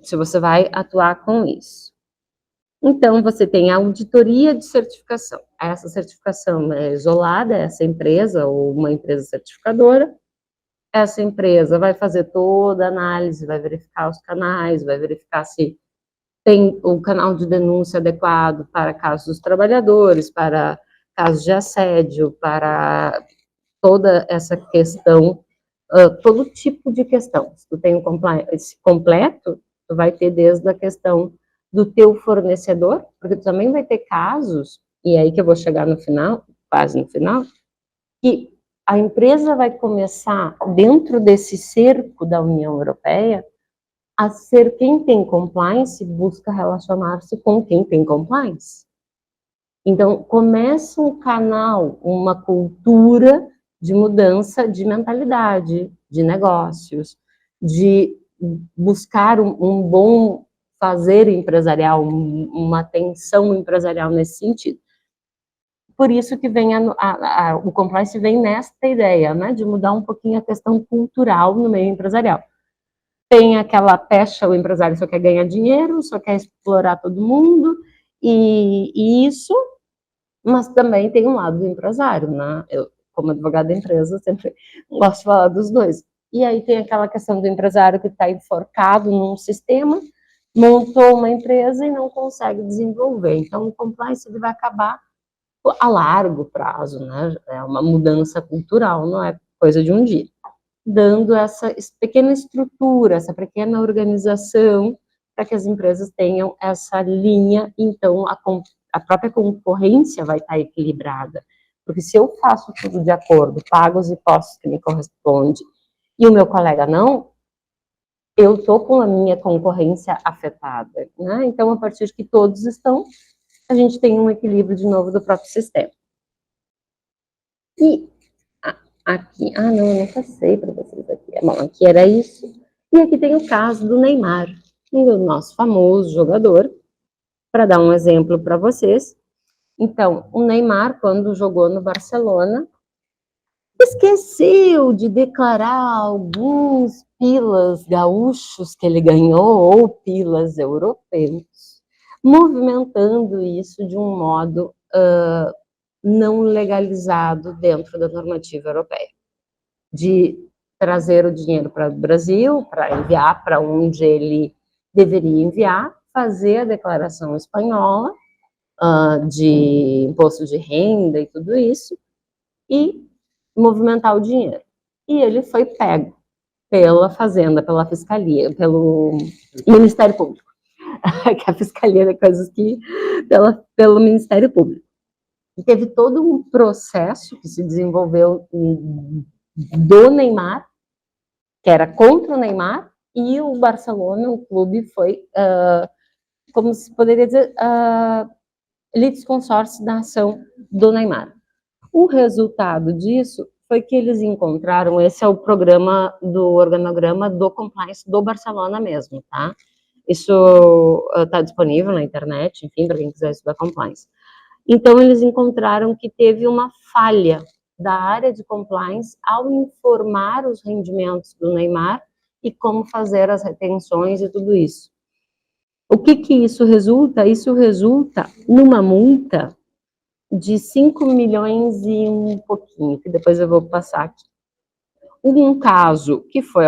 Se você vai atuar com isso. Então, você tem a auditoria de certificação. Essa certificação é isolada, essa empresa ou uma empresa certificadora. Essa empresa vai fazer toda a análise, vai verificar os canais, vai verificar se tem o canal de denúncia adequado para casos dos trabalhadores, para casos de assédio, para toda essa questão, todo tipo de questão. Se tu tem um compliance completo, tu vai ter desde a questão do teu fornecedor, porque tu também vai ter casos, e aí que eu vou chegar no final, quase no final, que a empresa vai começar, dentro desse cerco da União Europeia, a ser quem tem compliance, busca relacionar-se com quem tem compliance. Então, começa um canal, uma cultura de mudança de mentalidade, de negócios, de buscar um bom fazer empresarial, uma atenção empresarial nesse sentido. Por isso que vem o compliance vem nesta ideia, né, de mudar um pouquinho a questão cultural no meio empresarial. Tem aquela pecha, o empresário só quer ganhar dinheiro, só quer explorar todo mundo, e isso, mas também tem um lado do empresário, né? Eu, como advogada da empresa, sempre gosto de falar dos dois. E aí tem aquela questão do empresário que está enforcado num sistema, montou uma empresa e não consegue desenvolver. Então, o compliance ele vai acabar a largo prazo, né? É uma mudança cultural, não é coisa de um dia. Dando essa pequena estrutura, essa pequena organização, para que as empresas tenham essa linha, então a própria concorrência vai estar equilibrada. Porque se eu faço tudo de acordo, pago os impostos que me correspondem, e o meu colega não, eu estou com a minha concorrência afetada, né? Então, a partir que todos estão, a gente tem um equilíbrio de novo do próprio sistema. E aqui, não, eu não passei para vocês aqui. Bom, aqui era isso. E aqui tem o caso do Neymar, o nosso famoso jogador, para dar um exemplo para vocês. Então, o Neymar, quando jogou no Barcelona, esqueceu de declarar alguns pilas gaúchos que ele ganhou, ou pilas europeus, movimentando isso de um modo não legalizado dentro da normativa europeia, de trazer o dinheiro para o Brasil, para enviar para onde ele deveria enviar, fazer a declaração espanhola de imposto de renda e tudo isso, e movimentar o dinheiro. E ele foi pego pela Fazenda, pela Fiscalia, pelo Ministério Público, que a Fiscalia é coisas que... pelo Ministério Público. E teve todo um processo que se desenvolveu do Neymar, que era contra o Neymar, e o Barcelona, o clube, foi, como se poderia dizer, litisconsórcio da ação do Neymar. O resultado disso foi que eles encontraram, esse é o programa do organograma do compliance do Barcelona mesmo, tá? Isso está disponível na internet, enfim, para quem quiser estudar compliance. Então, eles encontraram que teve uma falha da área de compliance ao informar os rendimentos do Neymar e como fazer as retenções e tudo isso. O que que isso resulta? Isso resulta numa multa de 5 milhões e um pouquinho, que depois eu vou passar aqui. Um caso que foi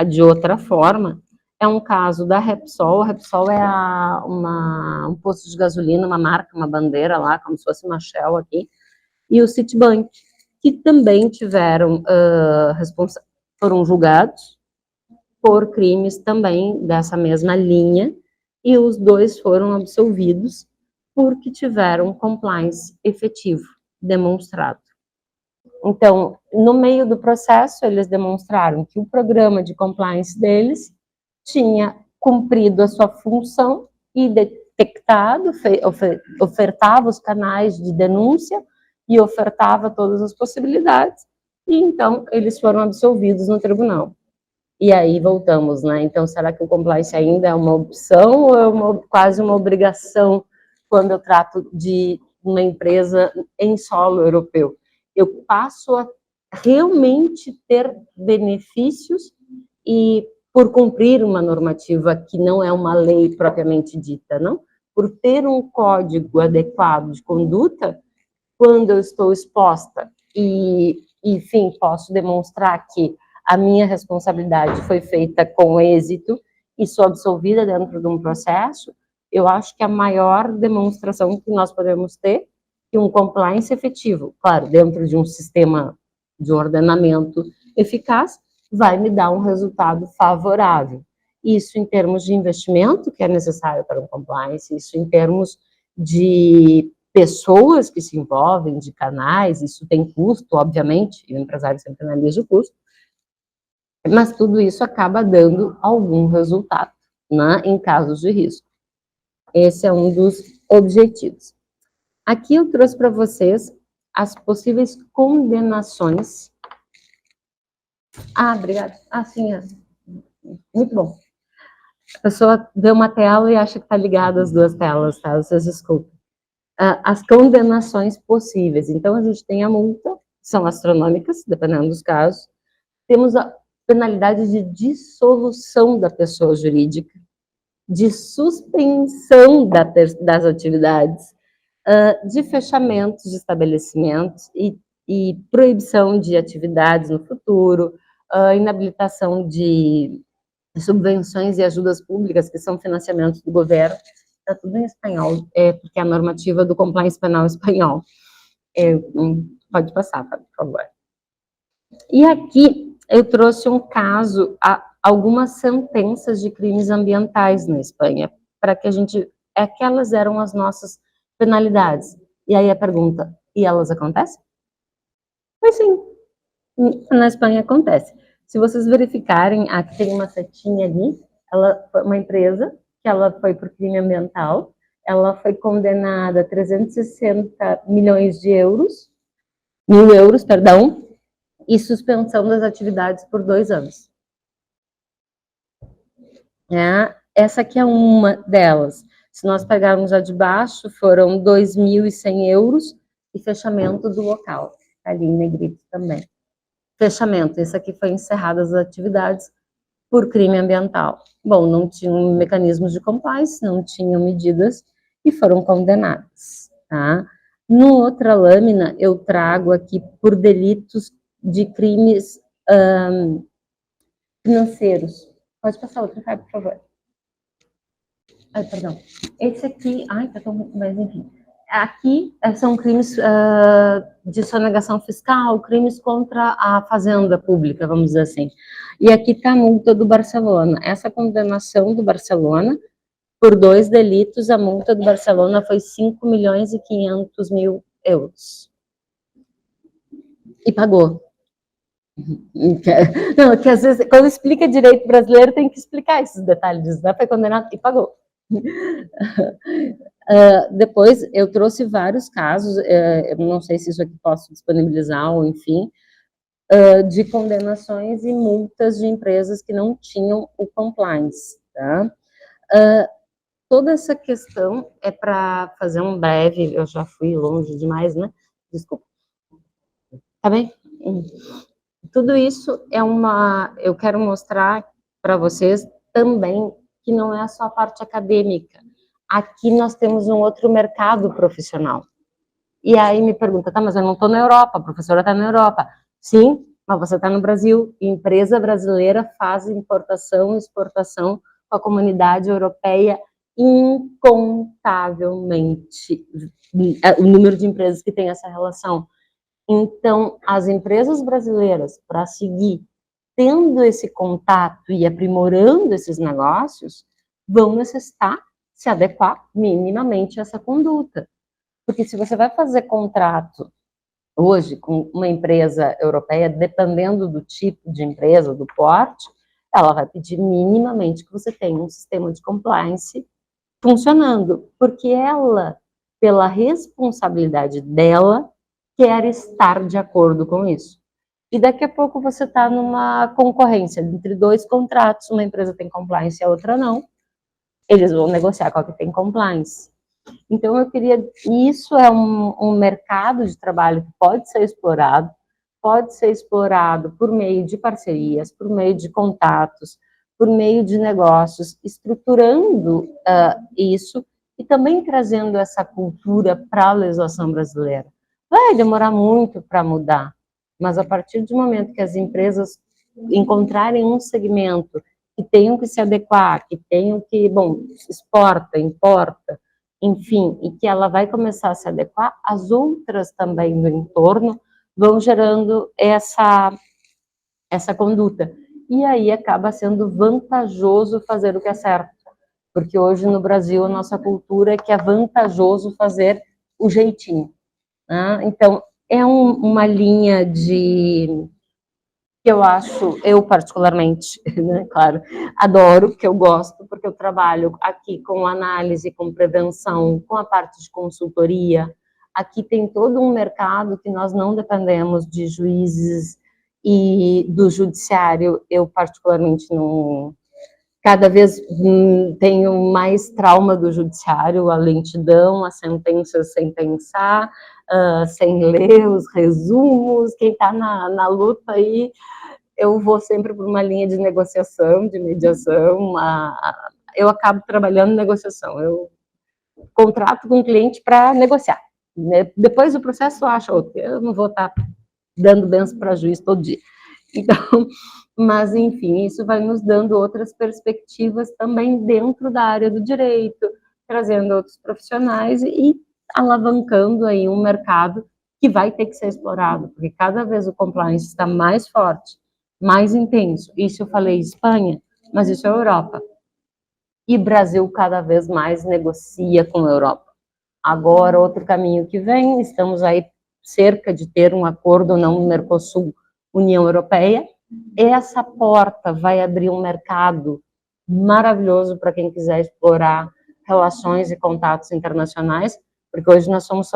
de outra forma, é um caso da Repsol. A Repsol é um posto de gasolina, uma marca, uma bandeira lá, como se fosse uma Shell aqui, e o Citibank, que também foram julgados por crimes também dessa mesma linha, e os dois foram absolvidos porque tiveram compliance efetivo, demonstrado. Então, no meio do processo, eles demonstraram que o programa de compliance deles tinha cumprido a sua função e detectado, ofertava os canais de denúncia e ofertava todas as possibilidades, e então eles foram absolvidos no tribunal. E aí voltamos, né? Então, será que o compliance ainda é uma opção ou é quase uma obrigação quando eu trato de uma empresa em solo europeu? Eu passo a realmente ter benefícios e por cumprir uma normativa que não é uma lei propriamente dita, não? Por ter um código adequado de conduta, quando eu estou exposta e, enfim, posso demonstrar que a minha responsabilidade foi feita com êxito e sou absolvida dentro de um processo, eu acho que a maior demonstração que nós podemos ter é um compliance efetivo, claro, dentro de um sistema de ordenamento eficaz, vai me dar um resultado favorável. Isso em termos de investimento, que é necessário para um compliance, isso em termos de pessoas que se envolvem, de canais, isso tem custo, obviamente, e o empresário sempre analisa o custo, mas tudo isso acaba dando algum resultado, né, em casos de risco. Esse é um dos objetivos. Aqui eu trouxe para vocês as possíveis condenações. Obrigada. Sim, muito bom. A pessoa vê uma tela e acha que está ligada as duas telas, tá? Vocês desculpem. As condenações possíveis. Então, a gente tem a multa, são astronômicas, dependendo dos casos. Temos a penalidade de dissolução da pessoa jurídica, de suspensão das atividades, de fechamentos de estabelecimentos e proibição de atividades no futuro, inabilitação de subvenções e ajudas públicas, que são financiamentos do governo. Está tudo em espanhol, porque é a normativa do compliance penal espanhol. Pode passar, por favor. E aqui eu trouxe um caso, algumas sentenças de crimes ambientais na Espanha, para que a gente... Aquelas eram as nossas penalidades. E aí a pergunta, e elas acontecem? Pois sim, na Espanha acontece. Se vocês verificarem, aqui tem uma setinha ali, ela foi uma empresa que ela foi por crime ambiental, ela foi condenada a 360 milhões de euros, e suspensão das atividades por 2 anos. Essa aqui é uma delas. Se nós pegarmos a de baixo, foram 2.100 euros e fechamento do local. Tá ali em negrito também. Fechamento, esse aqui foi encerradas as atividades por crime ambiental. Bom, não tinham mecanismos de compliance, não tinham medidas e foram condenadas, tá? No outra lâmina, eu trago aqui por delitos de crimes financeiros. Pode passar outra, Fábio, por favor. Perdão. Esse aqui, tá tão, mas enfim. Aqui são crimes de sonegação fiscal, crimes contra a fazenda pública, vamos dizer assim. E aqui está a multa do Barcelona. Essa condenação do Barcelona, por 2 delitos, a multa do Barcelona foi 5 milhões e 500 mil euros. E pagou. Não, que às vezes, quando explica direito brasileiro, tem que explicar esses detalhes, né? Foi condenado e pagou. Depois, eu trouxe vários casos, eu não sei se isso aqui posso disponibilizar, ou enfim, de condenações e multas de empresas que não tinham o compliance, tá? Toda essa questão é para fazer um breve, eu já fui longe demais, né? Desculpa. Tá bem? Tudo isso eu quero mostrar para vocês também que não é só a parte acadêmica. Aqui nós temos um outro mercado profissional. E aí me pergunta, tá, mas eu não estou na Europa, a professora está na Europa. Sim, mas você está no Brasil. Empresa brasileira faz importação e exportação com a comunidade europeia incontavelmente. O número de empresas que tem essa relação. Então, as empresas brasileiras, para seguir tendo esse contato e aprimorando esses negócios, vão necessitar se adequar minimamente a essa conduta. Porque se você vai fazer contrato hoje com uma empresa europeia, dependendo do tipo de empresa, do porte, ela vai pedir minimamente que você tenha um sistema de compliance funcionando, porque ela, pela responsabilidade dela, quer estar de acordo com isso. E daqui a pouco você está numa concorrência entre dois contratos, uma empresa tem compliance e a outra não, eles vão negociar com a que tem compliance. Então, isso é um mercado de trabalho que pode ser explorado por meio de parcerias, por meio de contatos, por meio de negócios, estruturando isso e também trazendo essa cultura para a legislação brasileira. Vai demorar muito para mudar, mas a partir do momento que as empresas encontrarem um segmento que tenham que se adequar, que tenham que, exporta, importa, enfim, e que ela vai começar a se adequar, as outras também no entorno vão gerando essa conduta. E aí acaba sendo vantajoso fazer o que é certo, porque hoje no Brasil a nossa cultura é que é vantajoso fazer o jeitinho. Né? Então, é uma linha que eu particularmente, né, claro, adoro, que eu gosto, porque eu trabalho aqui com análise, com prevenção, com a parte de consultoria. Aqui tem todo um mercado que nós não dependemos de juízes e do judiciário. Eu particularmente não, cada vez tenho mais trauma do judiciário, a lentidão, as sentenças sem pensar, sem ler os resumos. Quem está na luta aí, eu vou sempre por uma linha de negociação, de mediação. Eu acabo trabalhando em negociação. Eu contrato com o cliente para negociar. Depois do processo, eu acho outro. Eu não vou estar dando bens para juiz todo dia. Então, mas, enfim, isso vai nos dando outras perspectivas também dentro da área do direito, trazendo outros profissionais e alavancando aí um mercado que vai ter que ser explorado, porque cada vez o compliance está mais forte, mais intenso. Isso eu falei Espanha, mas isso é Europa. E Brasil cada vez mais negocia com a Europa. Agora, outro caminho que vem, estamos aí cerca de ter um acordo não no Mercosul, União Europeia. Essa porta vai abrir um mercado maravilhoso para quem quiser explorar relações e contatos internacionais, porque hoje nós somos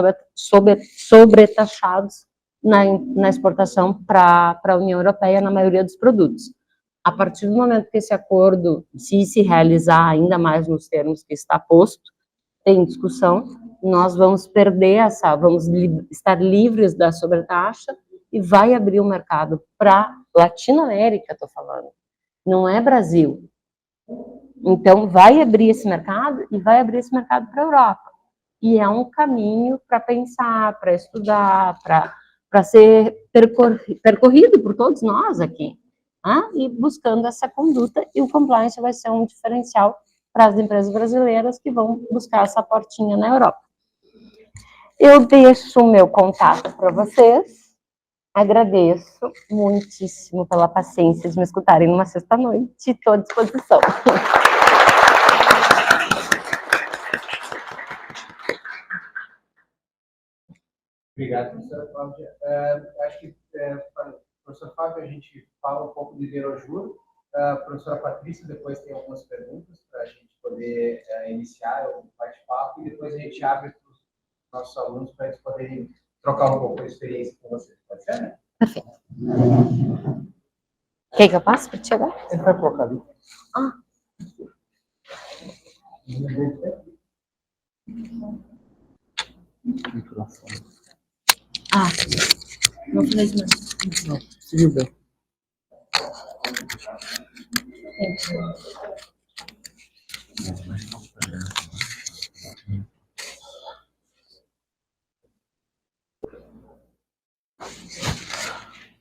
sobretaxados na exportação para a União Europeia na maioria dos produtos. A partir do momento que esse acordo, se realizar ainda mais nos termos que está posto, tem discussão, nós vamos perder vamos estar livres da sobretaxa e vai abrir o mercado para Latinoamérica, estou falando, não é Brasil. Então, vai abrir esse mercado e vai abrir esse mercado para a Europa. E é um caminho para pensar, para estudar, para ser percorrido por todos nós aqui. E buscando essa conduta, e o compliance vai ser um diferencial para as empresas brasileiras que vão buscar essa portinha na Europa. Eu deixo o meu contato para vocês. Agradeço muitíssimo pela paciência de me escutarem numa sexta-noite. Estou à disposição. Obrigado, professora Cláudia. Acho que, professor Fábio, a gente fala um pouco de Iberojur. A professora Patrícia depois tem algumas perguntas para a gente poder iniciar o bate-papo e depois a gente abre para os nossos alunos para eles poderem trocar um pouco a experiência com vocês. Pode ser, né? Perfeito. Quer que eu passe para ti agora? Ele vai colocar ali. Ah. Microfone. Ah, não falei isso Não, seguiu bem.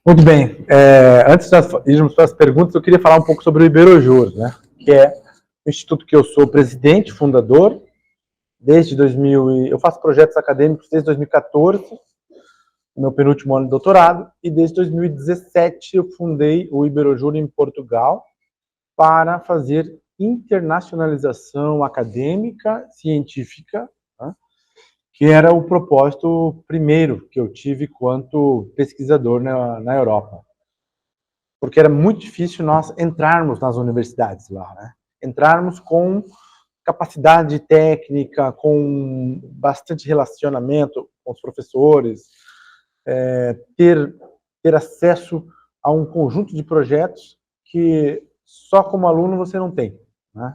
Muito bem. Antes de nós irmos para as perguntas, eu queria falar um pouco sobre o Iberojur, né? Que é o instituto que eu sou presidente, fundador. Desde 2000, eu faço projetos acadêmicos desde 2014, meu penúltimo ano de doutorado, e desde 2017 eu fundei o Iberojur em Portugal para fazer internacionalização acadêmica, científica, né? Que era o propósito primeiro que eu tive quanto pesquisador na Europa. Porque era muito difícil nós entrarmos nas universidades lá, né? Entrarmos com capacidade técnica, com bastante relacionamento com os professores, ter acesso a um conjunto de projetos que só como aluno você não tem, né?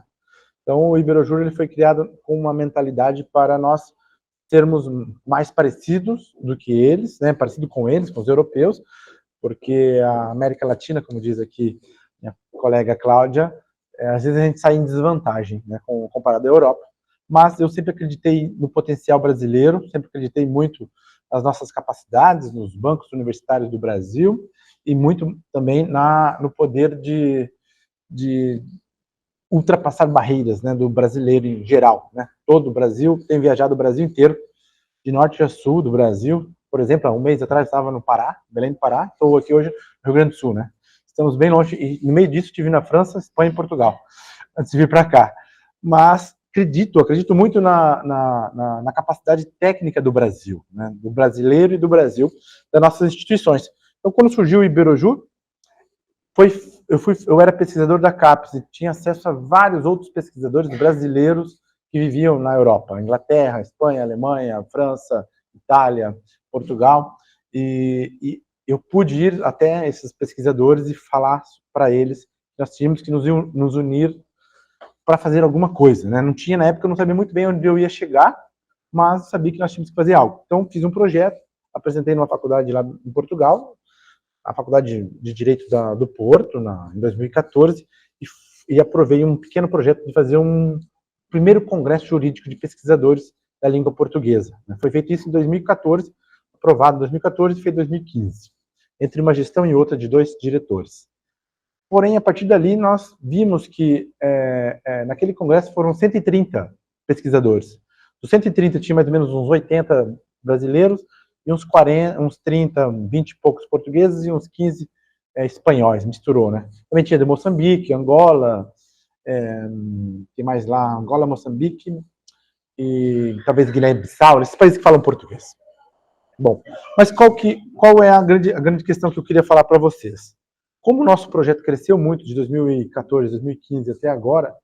Então o Iberojur ele foi criado com uma mentalidade para nós sermos mais parecidos do que eles, né? Parecido com eles, com os europeus, porque a América Latina, como diz aqui minha colega Cláudia, às vezes a gente sai em desvantagem, né, comparado à Europa. Mas eu sempre acreditei no potencial brasileiro, sempre acreditei muito nas nossas capacidades, nos bancos universitários do Brasil, e muito também no poder de ultrapassar barreiras, né, do brasileiro em geral, né? Todo o Brasil, tem viajado o Brasil inteiro, de norte a sul do Brasil. Por exemplo, há um mês atrás estava no Pará, Belém do Pará, estou aqui hoje no Rio Grande do Sul, né? Estamos bem longe, e no meio disso estive na França, Espanha e Portugal, antes de vir para cá. Mas acredito muito na capacidade técnica do Brasil, né? Do brasileiro e do Brasil, das nossas instituições. Então, quando surgiu o Iberojur, eu era pesquisador da CAPES e tinha acesso a vários outros pesquisadores brasileiros que viviam na Europa, Inglaterra, Espanha, Alemanha, França, Itália, Portugal, e eu pude ir até esses pesquisadores e falar para eles que nós tínhamos que nos unir para fazer alguma coisa, né? Não tinha, na época, eu não sabia muito bem onde eu ia chegar, mas sabia que nós tínhamos que fazer algo. Então, fiz um projeto, apresentei numa faculdade lá em Portugal, a Faculdade de Direito do Porto, em 2014, e aprovei um pequeno projeto de fazer um primeiro congresso jurídico de pesquisadores da língua portuguesa. Foi feito isso em 2014, aprovado em 2014 e feito em 2015, entre uma gestão e outra de 2 diretores. Porém, a partir dali, nós vimos que naquele congresso foram 130 pesquisadores. Dos 130, tinha mais ou menos uns 80 brasileiros, e uns 40, uns 30, 20 e poucos portugueses e uns 15 espanhóis, misturou, né? Também tinha de Moçambique, Angola, tem mais lá, Angola, Moçambique e talvez Guiné-Bissau, esses países que falam português. Bom, mas qual é a grande questão que eu queria falar para vocês? Como o nosso projeto cresceu muito de 2014, 2015 até agora,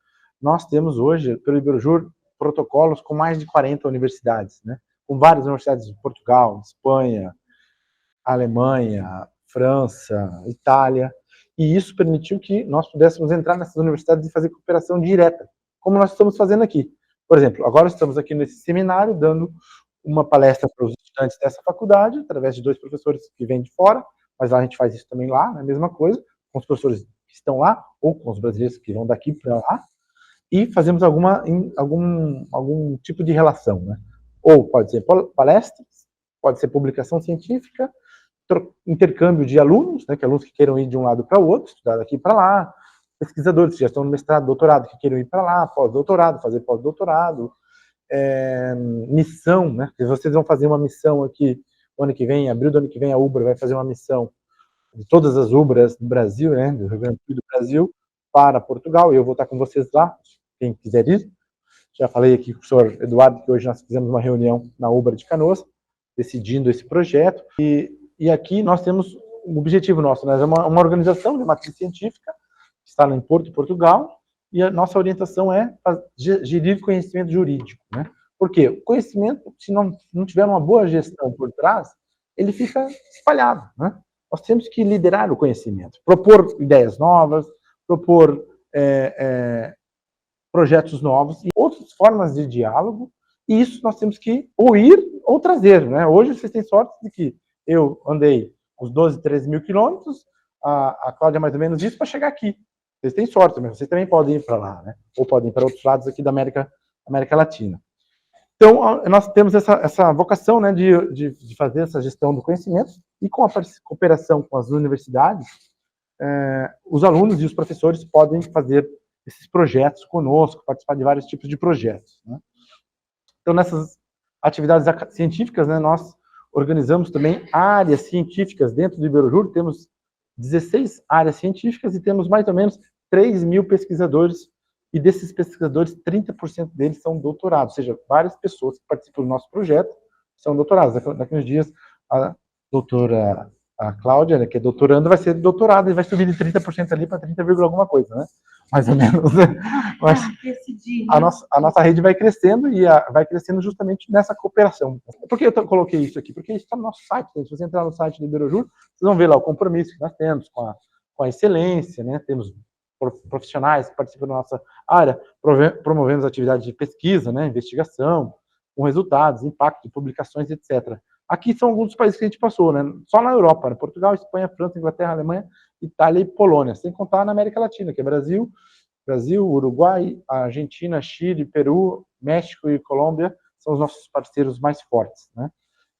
nós temos hoje, pelo Iberojur, protocolos com mais de 40 universidades, né? Com várias universidades de Portugal, Espanha, Alemanha, França, Itália, e isso permitiu que nós pudéssemos entrar nessas universidades e fazer cooperação direta, como nós estamos fazendo aqui. Por exemplo, agora estamos aqui nesse seminário, dando uma palestra para os estudantes dessa faculdade, através de 2 professores que vêm de fora, mas lá a gente faz isso também lá, é a mesma coisa, com os professores que estão lá, ou com os brasileiros que vão daqui para lá, e fazemos algum tipo de relação, né? Ou pode ser palestras, pode ser publicação científica, intercâmbio de alunos, né, que alunos que queiram ir de um lado para o outro, estudar daqui para lá, pesquisadores que já estão no mestrado, doutorado, que queiram ir para lá, pós-doutorado, fazer pós-doutorado, missão, né, que vocês vão fazer uma missão aqui, o ano que vem, abril do ano que vem, a Ubra vai fazer uma missão de todas as Ubras do Brasil, né, do Rio Grande do Sul do Brasil, para Portugal, e eu vou estar com vocês lá, quem quiser ir. Já falei aqui com o senhor Eduardo que hoje nós fizemos uma reunião na Ubra de Canoas, decidindo esse projeto, e aqui nós temos um objetivo nosso, né? É uma organização de matriz científica, que está em Porto, Portugal, e a nossa orientação é gerir conhecimento jurídico, né? Porque o conhecimento, se não tiver uma boa gestão por trás, ele fica espalhado, né? Nós temos que liderar o conhecimento, propor ideias novas, propor projetos novos e outras formas de diálogo, e isso nós temos que ou ir ou trazer, né? Hoje vocês têm sorte de que eu andei uns 12, 13 mil quilômetros, a Cláudia mais ou menos isso, para chegar aqui. Vocês têm sorte, mas vocês também podem ir para lá, né? Ou podem ir para outros lados aqui da América Latina. Então, nós temos essa vocação, né, de fazer essa gestão do conhecimento, e com a cooperação com as universidades, os alunos e os professores podem fazer esses projetos conosco, participar de vários tipos de projetos, né? Então, nessas atividades científicas, né, nós organizamos também áreas científicas dentro do Iberojur. Temos 16 áreas científicas e temos mais ou menos 3 mil pesquisadores, e desses pesquisadores, 30% deles são doutorados, ou seja, várias pessoas que participam do nosso projeto são doutorados. Daqui a uns dias, a doutora Cláudia, né, que é doutoranda, vai ser doutorada e vai subir de 30% ali para 30, alguma coisa, né? Mais ou menos. Mas a nossa rede vai crescendo, e vai crescendo justamente nessa cooperação. Por que eu coloquei isso aqui? Porque isso está no nosso site. Se você entrar no site do Iberojur, vocês vão ver lá o compromisso que nós temos com a excelência, né? Temos profissionais que participam da nossa área, promovemos atividades de pesquisa, né, investigação, com resultados, impacto, publicações, etc. Aqui são alguns dos países que a gente passou, né? Só na Europa, né? Portugal, Espanha, França, Inglaterra, Alemanha, Itália e Polônia, sem contar na América Latina, que é Brasil, Uruguai, Argentina, Chile, Peru, México e Colômbia, são os nossos parceiros mais fortes, né,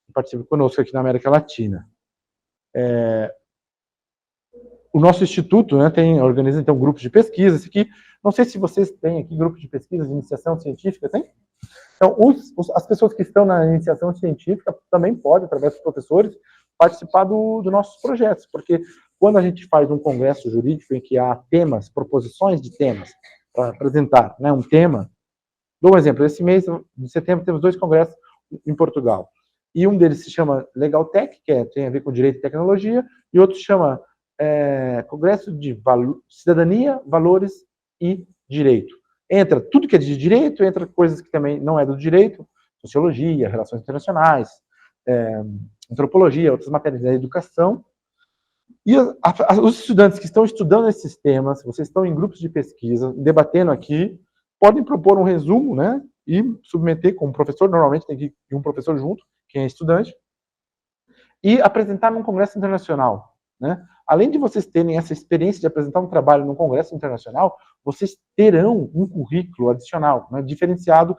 que participam conosco aqui na América Latina. O nosso instituto, né, organiza então grupos de pesquisa. Esse aqui, não sei se vocês têm aqui grupos de pesquisa de iniciação científica, tem? Então, as pessoas que estão na iniciação científica também podem, através dos professores, participar dos nossos projetos, porque quando a gente faz um congresso jurídico em que há temas, proposições de temas para apresentar, né, um tema, dou um exemplo. Esse mês de setembro temos 2 congressos em Portugal, e um deles se chama Legaltech, que tem a ver com direito e tecnologia, e outro se chama Congresso de Cidadania, Valores e Direito. Entra tudo que é de direito, entra coisas que também não é do direito, sociologia, relações internacionais, antropologia, outras matérias da educação. E os estudantes que estão estudando esses temas, vocês estão em grupos de pesquisa, debatendo aqui, podem propor um resumo, né, e submeter com um professor. Normalmente tem que ir um professor junto, quem é estudante, e apresentar num congresso internacional, né? Além de vocês terem essa experiência de apresentar um trabalho num congresso internacional, vocês terão um currículo adicional, né, diferenciado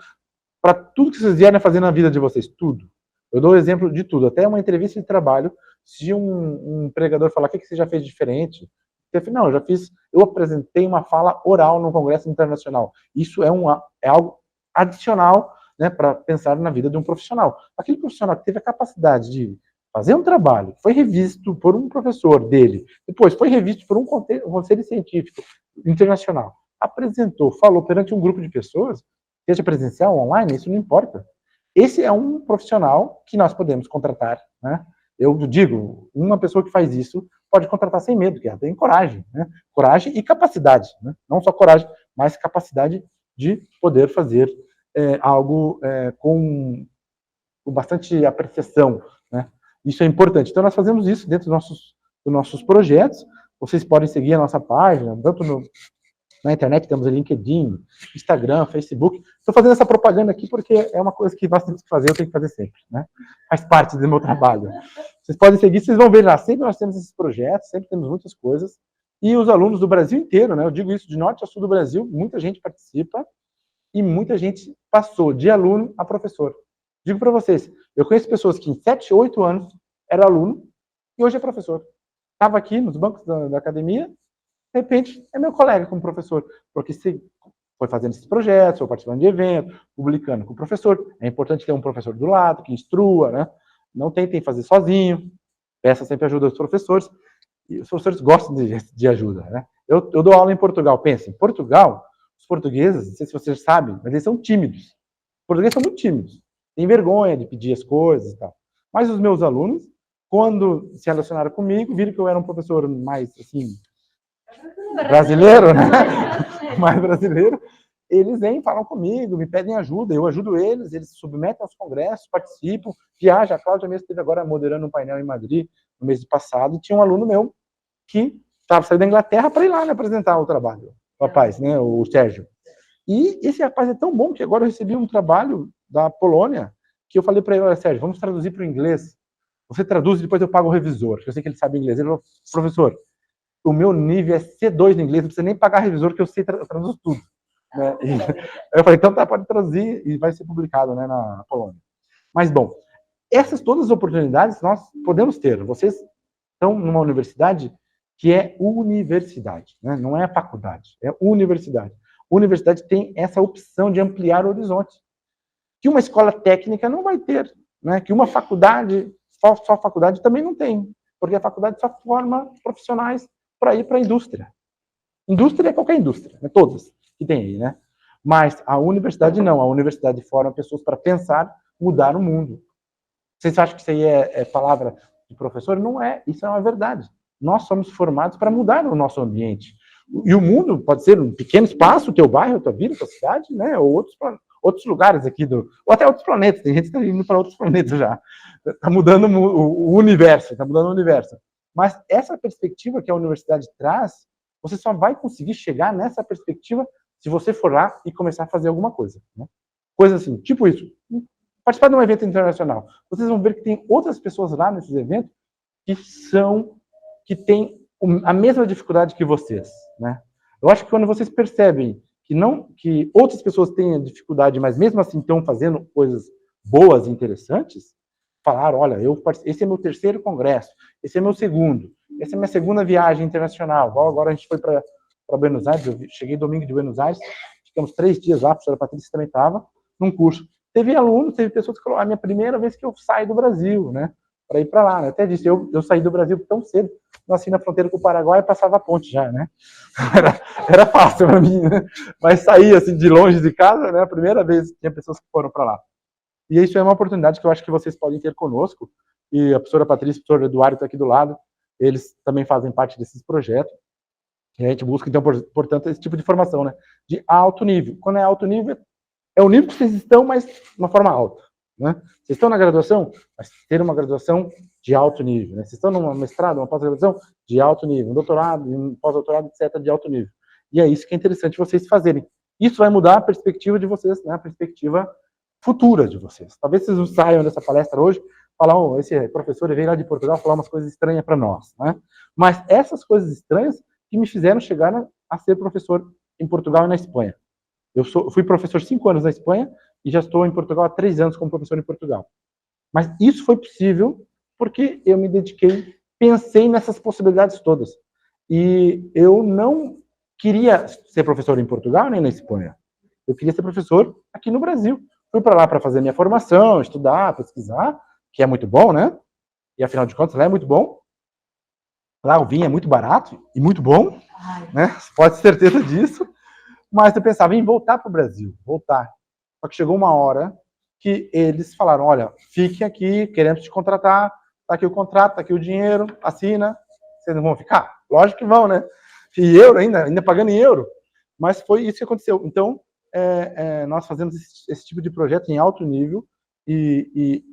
para tudo que vocês vierem a fazer na vida de vocês, tudo. Eu dou exemplo de tudo, até uma entrevista de trabalho. Se um empregador falar, o que você já fez diferente? Você fala, não, eu apresentei uma fala oral no congresso internacional. Isso é algo adicional, né, para pensar na vida de um profissional. Aquele profissional que teve a capacidade de fazer um trabalho, foi revisto por um professor dele, depois foi revisto por um conselho científico internacional, apresentou, falou perante um grupo de pessoas, seja presencial ou online, isso não importa. Esse é um profissional que nós podemos contratar, né? Eu digo, uma pessoa que faz isso pode contratar sem medo, que ela tem coragem, né? Coragem e capacidade, né? Não só coragem, mas capacidade de poder fazer algo com bastante apreciação, né? Isso é importante. Então, nós fazemos isso dentro dos nossos projetos. Vocês podem seguir a nossa página, tanto na internet, temos o LinkedIn, Instagram, Facebook. Estou fazendo essa propaganda aqui porque é uma coisa que nós temos que fazer, eu tenho que fazer sempre, né? Faz parte do meu trabalho. Vocês podem seguir, vocês vão ver lá. Sempre nós temos esses projetos, sempre temos muitas coisas. E os alunos do Brasil inteiro, né? Eu digo isso de norte a sul do Brasil, muita gente participa e muita gente passou de aluno a professor. Digo para vocês, eu conheço pessoas que em 7, 8 anos era aluno e hoje é professor. Estava aqui nos bancos da academia, de repente é meu colega como professor, porque se foi fazendo esses projetos, ou participando de eventos, publicando com o professor. É importante ter um professor do lado, que instrua, né? Não tentem fazer sozinho, peça sempre ajuda dos professores, e os professores gostam de ajuda, né? Eu dou aula em Portugal, pensa, em Portugal, os portugueses, não sei se vocês sabem, mas eles são tímidos. Os portugueses são muito tímidos. Tem vergonha de pedir as coisas e tal. Mas os meus alunos, quando se relacionaram comigo, viram que eu era um professor mais, assim, brasileiro, né? Mais brasileiro, eles vêm, falam comigo, me pedem ajuda, eu ajudo eles, eles se submetem aos congressos, participam, viajam. A Cláudia mesmo esteve agora moderando um painel em Madrid no mês passado, e tinha um aluno meu que estava saindo da Inglaterra para ir lá, né, apresentar o trabalho, o rapaz, né, o Sérgio. E esse rapaz é tão bom que agora eu recebi um trabalho da Polônia, que eu falei para ele: olha, Sérgio, vamos traduzir para o inglês. Você traduz e depois eu pago o revisor, que eu sei que ele sabe inglês. Ele falou: professor, o meu nível é C2 no inglês, não precisa nem pagar revisor, que eu sei, eu traduzo tudo. Né? E eu falei: então tá, pode traduzir, e vai ser publicado, né, na Polônia. Mas, bom, essas todas as oportunidades nós podemos ter. Vocês estão numa universidade que é universidade, né? Não é faculdade, é universidade. A universidade tem essa opção de ampliar o horizonte, que uma escola técnica não vai ter, né? Que uma faculdade, só faculdade também não tem, porque a faculdade só forma profissionais para ir para a indústria. Indústria é qualquer indústria, né? Todas que tem aí, né? Mas a universidade não, a universidade forma pessoas para pensar, mudar o mundo. Vocês acham que isso aí é palavra de professor? Não é, isso é uma verdade. Nós somos formados para mudar o nosso ambiente. E o mundo pode ser um pequeno espaço, o teu bairro, a tua vila, a tua cidade, né? Ou outros lugares aqui, ou até outros planetas. Tem gente que está indo para outros planetas já. Está mudando o universo, está mudando o universo. Mas essa perspectiva que a universidade traz, você só vai conseguir chegar nessa perspectiva se você for lá e começar a fazer alguma coisa. Né? Coisa assim, tipo isso. Participar de um evento internacional. Vocês vão ver que tem outras pessoas lá nesses eventos que têm a mesma dificuldade que vocês, né? Eu acho que quando vocês percebem que outras pessoas têm dificuldade, mas mesmo assim estão fazendo coisas boas e interessantes, falaram: olha, esse é meu terceiro congresso, esse é meu segundo, essa é minha segunda viagem internacional. Agora a gente foi para Buenos Aires, eu cheguei domingo de Buenos Aires, ficamos 3 dias lá, a professora Patrícia também estava num curso. Teve alunos, teve pessoas que falaram: a minha primeira vez que eu saio do Brasil, né? Para ir para lá. Eu até disse: eu saí do Brasil tão cedo, nasci na fronteira com o Paraguai e passava a ponte já, né? Era fácil para mim, né? Mas sair assim de longe de casa, né? A primeira vez que tinha pessoas que foram para lá. E isso é uma oportunidade que eu acho que vocês podem ter conosco. E a professora Patrícia e o professor Eduardo estão aqui do lado. Eles também fazem parte desses projetos. E a gente busca, então, portanto, esse tipo de formação, né? De alto nível. Quando é alto nível, é o nível que vocês estão, mas de uma forma alta. Né? Vocês estão na graduação, mas ter uma graduação de alto nível. Né? Vocês estão numa mestrado, uma pós-graduação de alto nível, um doutorado, um pós-doutorado, etc., de alto nível. E é isso que é interessante vocês fazerem. Isso vai mudar a perspectiva de vocês, né? A perspectiva futura de vocês. Talvez vocês não saiam dessa palestra hoje falar: oh, esse professor veio lá de Portugal falar umas coisas estranhas para nós. Né? Mas essas coisas estranhas que me fizeram chegar a ser professor em Portugal e na Espanha. Eu fui professor 5 anos na Espanha e já estou em Portugal há 3 anos como professor em Portugal. Mas isso foi possível porque eu me dediquei, pensei nessas possibilidades todas. E eu não queria ser professor em Portugal nem na Espanha. Eu queria ser professor aqui no Brasil. Fui para lá para fazer minha formação, estudar, pesquisar, que é muito bom, né? E afinal de contas, lá é muito bom. Lá o vinho é muito barato e muito bom, né? Você pode ter certeza disso. Mas eu pensava em voltar para o Brasil, voltar. Só que chegou uma hora que eles falaram: olha, fique aqui, queremos te contratar, tá aqui o contrato, tá aqui o dinheiro, assina. Vocês não vão ficar? Lógico que vão, né? E euro ainda pagando em euro. Mas foi isso que aconteceu. Então, nós fazemos esse tipo de projeto em alto nível e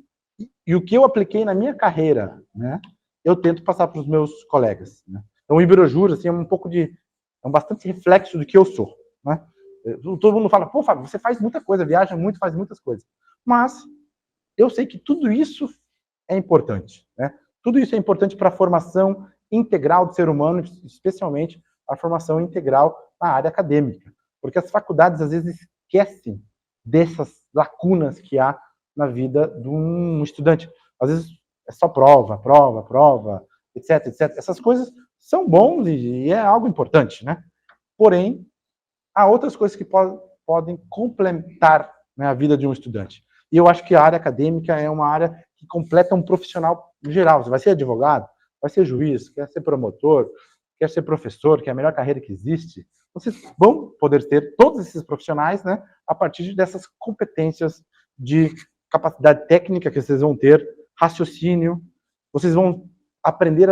o que eu apliquei na minha carreira, né, eu tento passar para os meus colegas. Né? Então, o Iberojur, assim, é bastante reflexo do que eu sou. Né? Todo mundo fala: pô, Fábio, você faz muita coisa, viaja muito, faz muitas coisas. Mas eu sei que tudo isso é importante. Né? Tudo isso é importante para a formação integral do ser humano, especialmente a formação integral na área acadêmica. Porque as faculdades, às vezes, esquecem dessas lacunas que há na vida de um estudante. Às vezes é só prova, etc, etc. Essas coisas são bons e é algo importante, né? Porém, há outras coisas que podem complementar, né, a vida de um estudante. E eu acho que a área acadêmica é uma área que completa um profissional geral. Você vai ser advogado, vai ser juiz, quer ser promotor, quer ser professor, que é a melhor carreira que existe. Vocês vão poder ter todos esses profissionais, né, a partir dessas competências de capacidade técnica que vocês vão ter, raciocínio. Vocês vão aprender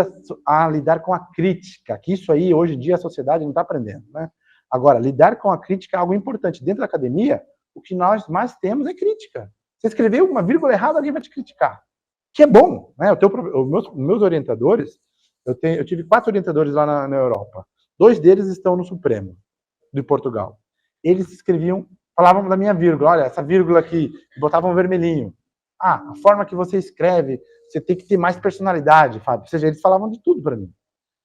a lidar com a crítica, que isso aí, hoje em dia, a sociedade não está aprendendo, né? Agora, lidar com a crítica é algo importante. Dentro da academia, o que nós mais temos é crítica. Você escreveu uma vírgula errada, alguém vai te criticar. Que é bom, né? Meus orientadores, eu tive 4 orientadores lá na Europa. 2 deles estão no Supremo, de Portugal. Eles escreviam, falavam da minha vírgula. Olha, essa vírgula aqui, botavam um vermelhinho. Ah, a forma que você escreve, você tem que ter mais personalidade, Fábio. Ou seja, eles falavam de tudo para mim.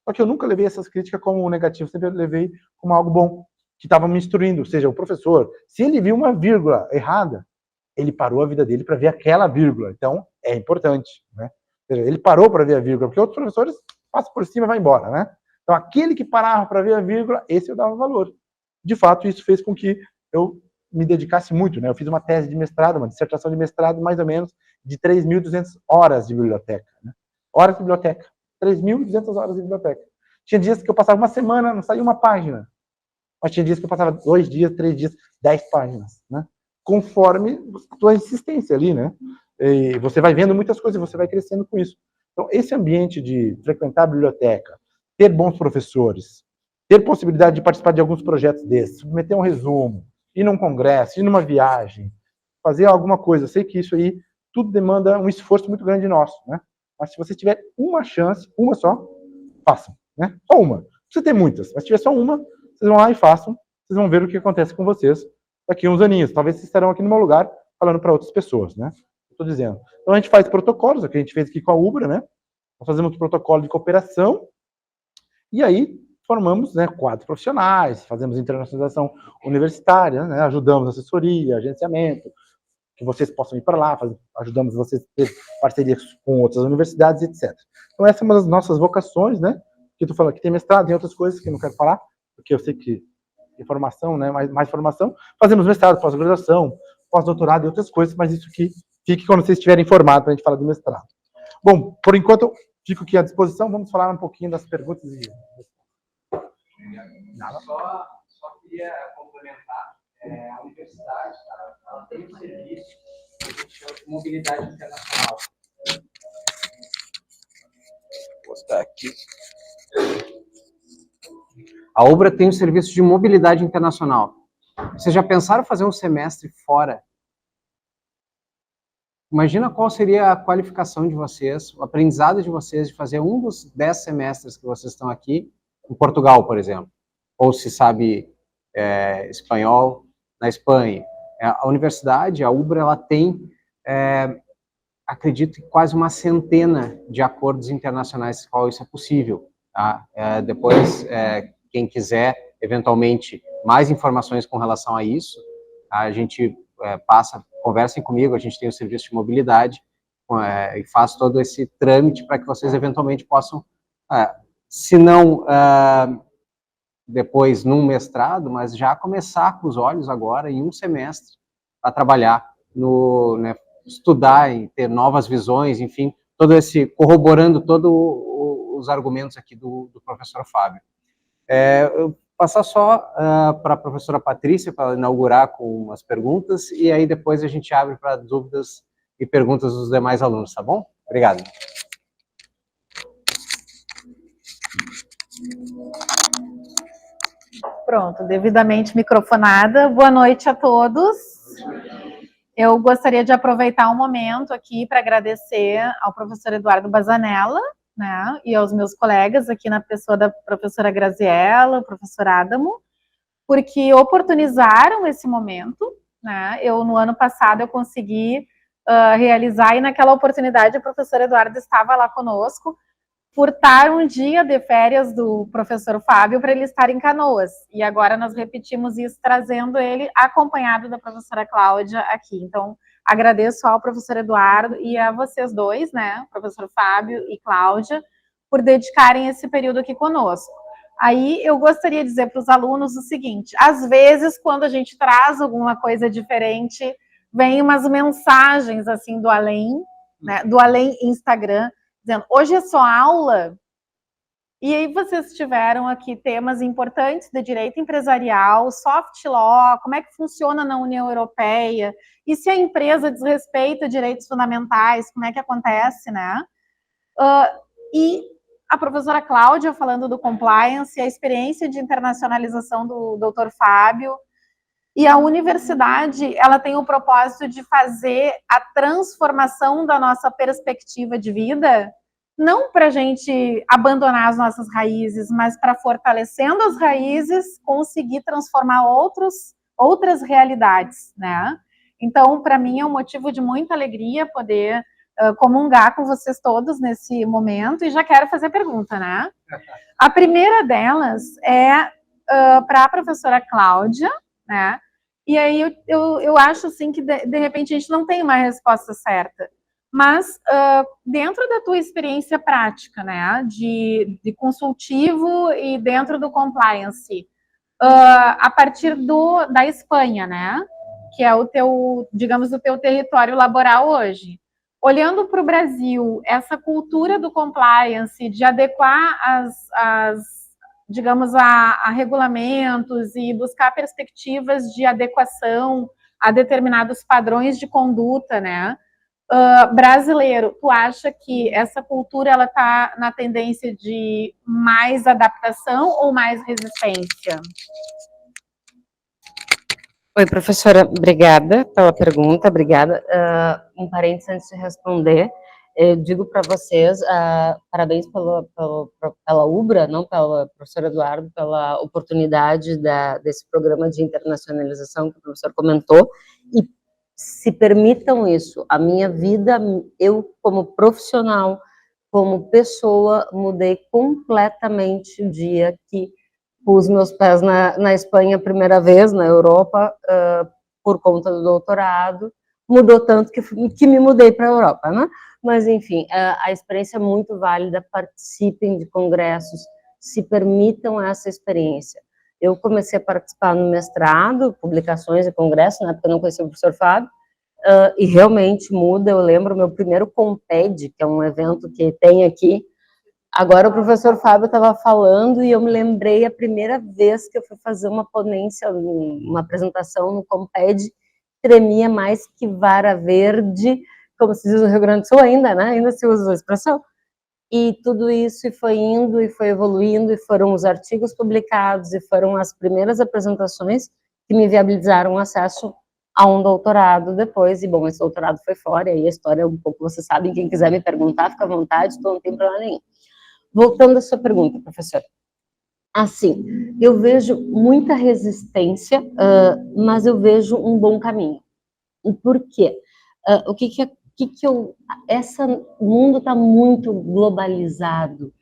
Só que eu nunca levei essas críticas como negativo, sempre levei como algo bom, que estava me instruindo. Ou seja, o professor, se ele viu uma vírgula errada, ele parou a vida dele para ver aquela vírgula. Então, é importante, né? Ou seja, ele parou para ver a vírgula, porque outros professores passam por cima e vai embora, né? Então, aquele que parava para ver a vírgula, esse eu dava valor. De fato, isso fez com que eu me dedicasse muito, né? Eu fiz uma tese de mestrado, uma dissertação de mestrado, mais ou menos, de 3.200 horas de biblioteca, né? Horas de biblioteca. 3.200 horas de biblioteca. Tinha dias que eu passava uma semana, não saía uma página. Mas tinha dias que eu passava 2 dias, 3 dias, 10 páginas, né? Conforme a tua insistência ali, né? E você vai vendo muitas coisas, você vai crescendo com isso. Então, esse ambiente de frequentar a biblioteca, ter bons professores, ter possibilidade de participar de alguns projetos desses, submeter um resumo, ir num congresso, ir numa viagem, fazer alguma coisa. Eu sei que isso aí tudo demanda um esforço muito grande nosso, né? Mas se você tiver uma chance, uma só, façam, né? Só uma. Não precisa ter muitas, mas se tiver só uma, vocês vão lá e façam. Vocês vão ver o que acontece com vocês daqui a uns aninhos. Talvez vocês estarão aqui no meu lugar falando para outras pessoas, né? Estou dizendo. Então a gente faz protocolos, o que a gente fez aqui com a Ubra, né? Nós fazemos um protocolo de cooperação e aí formamos, né, quadros profissionais, fazemos internacionalização universitária, né? Ajudamos assessoria, agenciamento, que vocês possam ir para lá, ajudamos vocês a ter parcerias com outras universidades, etc. Então, essa é uma das nossas vocações, né? Que tu fala que tem mestrado, tem outras coisas que eu não quero falar, porque eu sei que tem formação, né? Mais formação. Fazemos mestrado, pós-graduação, pós-doutorado e outras coisas, mas isso que fique quando vocês estiverem formados para a gente falar do mestrado. Bom, por enquanto, eu fico aqui à disposição. Vamos falar um pouquinho das perguntas e... Só queria complementar. A universidade, ela tem um serviço que a gente chama de mobilidade internacional. Vou postar aqui. A Ubra tem um serviço de mobilidade internacional. Vocês já pensaram em fazer um semestre fora? Imagina qual seria a qualificação de vocês, o aprendizado de vocês de fazer um dos 10 semestres que vocês estão aqui em Portugal, por exemplo. Ou se sabe espanhol, na Espanha. A universidade, a Ubra, ela tem, acredito, quase uma centena de acordos internacionais com qual isso é possível. Tá? Depois, quem quiser, eventualmente, mais informações com relação a isso, a gente conversem comigo, a gente tem o serviço de mobilidade e faz todo esse trâmite para que vocês, eventualmente, possam, se não... depois num mestrado, mas já começar com os olhos agora em um semestre a trabalhar né, estudar e ter novas visões, enfim, corroborando todos os argumentos aqui do professor Fábio. Eu passar só para a professora Patrícia para inaugurar com as perguntas e aí depois a gente abre para dúvidas e perguntas dos demais alunos, tá bom? Obrigado. Pronto, devidamente microfonada. Boa noite a todos. Eu gostaria de aproveitar um momento aqui para agradecer ao professor Eduardo Bazanella, né, e aos meus colegas aqui na pessoa da professora Graziella, o professor Adamo, porque oportunizaram esse momento, né? No ano passado, eu consegui realizar, e naquela oportunidade o professor Eduardo estava lá conosco, furtar um dia de férias do professor Fábio para ele estar em Canoas. E agora nós repetimos isso, trazendo ele acompanhado da professora Cláudia aqui. Então, agradeço ao professor Eduardo e a vocês dois, né, professor Fábio e Cláudia, por dedicarem esse período aqui conosco. Aí eu gostaria de dizer para os alunos o seguinte: às vezes, quando a gente traz alguma coisa diferente, vem umas mensagens assim do além, né, do além Instagram, dizendo, hoje é só aula, e aí vocês tiveram aqui temas importantes de direito empresarial, soft law, como é que funciona na União Europeia, e se a empresa desrespeita direitos fundamentais, como é que acontece, né? e a professora Cláudia falando do compliance, a experiência de internacionalização do Dr. Fábio, e a universidade, ela tem o propósito de fazer a transformação da nossa perspectiva de vida, não para a gente abandonar as nossas raízes, mas para, fortalecendo as raízes, conseguir transformar outras realidades, né? Então, para mim, é um motivo de muita alegria poder comungar com vocês todos nesse momento, e já quero fazer pergunta, né? A primeira delas é para a professora Cláudia, né? E aí eu acho assim que de repente a gente não tem uma resposta certa, mas dentro da tua experiência prática, né, de consultivo e dentro do compliance, a partir da Espanha, né, que é o teu, digamos, o teu território laboral hoje, olhando para o Brasil, essa cultura do compliance, de adequar digamos, a regulamentos e buscar perspectivas de adequação a determinados padrões de conduta, né? Brasileiro, tu acha que essa cultura ela está na tendência de mais adaptação ou mais resistência? Oi, professora, obrigada pela pergunta, obrigada. Um parênteses antes de responder, eu digo para vocês, parabéns pela UBRA, não pela professora Eduardo, pela oportunidade desse programa de internacionalização que o professor comentou, e se permitam isso, a minha vida, eu como profissional, como pessoa, mudei completamente o dia que pus meus pés na Espanha a primeira vez, na Europa, por conta do doutorado, mudou tanto que me mudei para a Europa, né? Mas, enfim, a experiência é muito válida, participem de congressos, se permitam essa experiência. Eu comecei a participar no mestrado, publicações e congressos, na época eu não conhecia o professor Fábio, e realmente muda. Eu lembro meu primeiro Comped, que é um evento que tem aqui. Agora o professor Fábio estava falando e eu me lembrei a primeira vez que eu fui fazer uma ponência, uma apresentação no Comped, tremia mais que vara verde, como se diz no Rio Grande do Sul ainda, né? Ainda se usa a expressão. E tudo isso foi indo e foi evoluindo, e foram os artigos publicados, e foram as primeiras apresentações que me viabilizaram o acesso a um doutorado depois. E, bom, esse doutorado foi fora, e aí a história um pouco, vocês sabem, quem quiser me perguntar, fica à vontade, não tem problema nenhum. Voltando à sua pergunta, professora. Assim, eu vejo muita resistência, mas eu vejo um bom caminho. E por quê? O mundo está muito globalizado.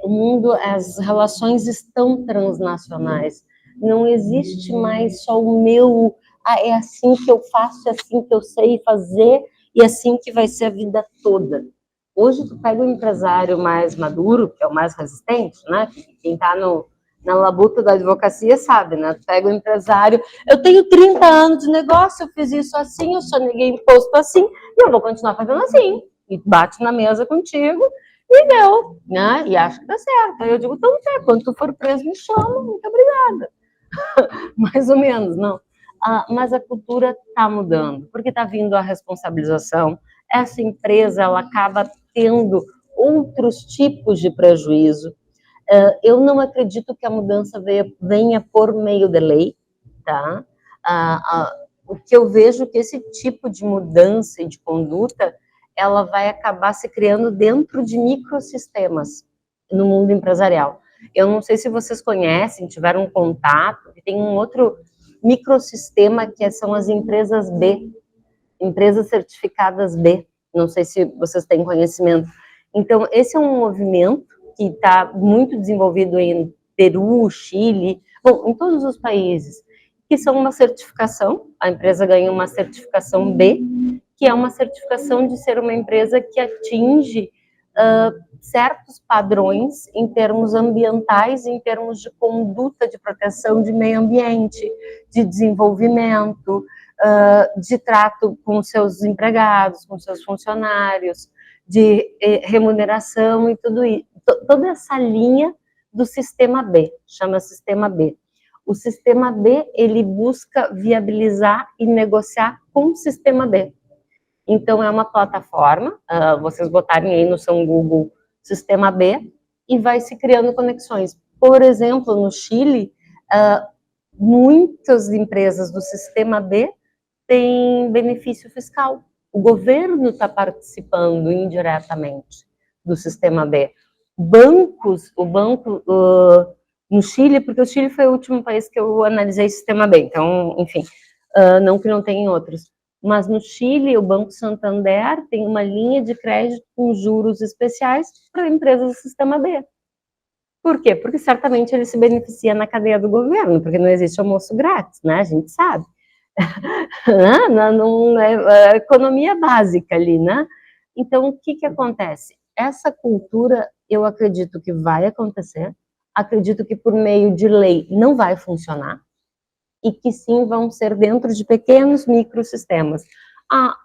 O mundo, as relações estão transnacionais. Não existe mais só o meu, é assim que eu faço, é assim que eu sei fazer, e é assim que vai ser a vida toda. Hoje, tu pega um empresário mais maduro, que é o mais resistente, né? Quem está na labuta da advocacia sabe, né? Tu pega um empresário, eu tenho 30 anos de negócio, eu fiz isso assim, eu só neguei imposto assim, e eu vou continuar fazendo assim. E bate na mesa contigo, e deu, né? E acho que dá certo. Aí eu digo, então, quando tu for preso, me chama, muito obrigada. Mais ou menos, não. Mas a cultura está mudando, porque está vindo a responsabilização. Essa empresa, ela acaba tendo outros tipos de prejuízo. Eu não acredito que a mudança venha por meio de lei, tá? O que eu vejo que esse tipo de mudança e de conduta, ela vai acabar se criando dentro de microsistemas no mundo empresarial. Eu não sei se vocês conhecem, tiveram um contato, tem um outro microsistema que são as empresas B, empresas certificadas B, não sei se vocês têm conhecimento. Então, esse é um movimento que está muito desenvolvido em Peru, Chile, bom, em todos os países, que são uma certificação, a empresa ganha uma certificação B, que é uma certificação de ser uma empresa que atinge certos padrões em termos ambientais, em termos de conduta de proteção de meio ambiente, de desenvolvimento, de trato com seus empregados, com seus funcionários, de remuneração e tudo isso. Toda essa linha do sistema B, chama Sistema B. O Sistema B, ele busca viabilizar e negociar com o Sistema B. Então, é uma plataforma, vocês botarem aí no seu Google sistema B, e vai se criando conexões. Por exemplo, no Chile, muitas empresas do sistema B têm benefício fiscal. O governo está participando indiretamente do sistema B. O banco no Chile, porque o Chile foi o último país que eu analisei sistema B, então, enfim, não que não tenha outros. Mas no Chile, o Banco Santander tem uma linha de crédito com juros especiais para empresas do sistema B. Por quê? Porque certamente ele se beneficia na cadeia do governo, porque não existe almoço grátis, né? A gente sabe. Não é economia básica ali, né? Então, o que acontece? Essa cultura, eu acredito que vai acontecer, acredito que por meio de lei não vai funcionar, e que sim vão ser dentro de pequenos microsistemas.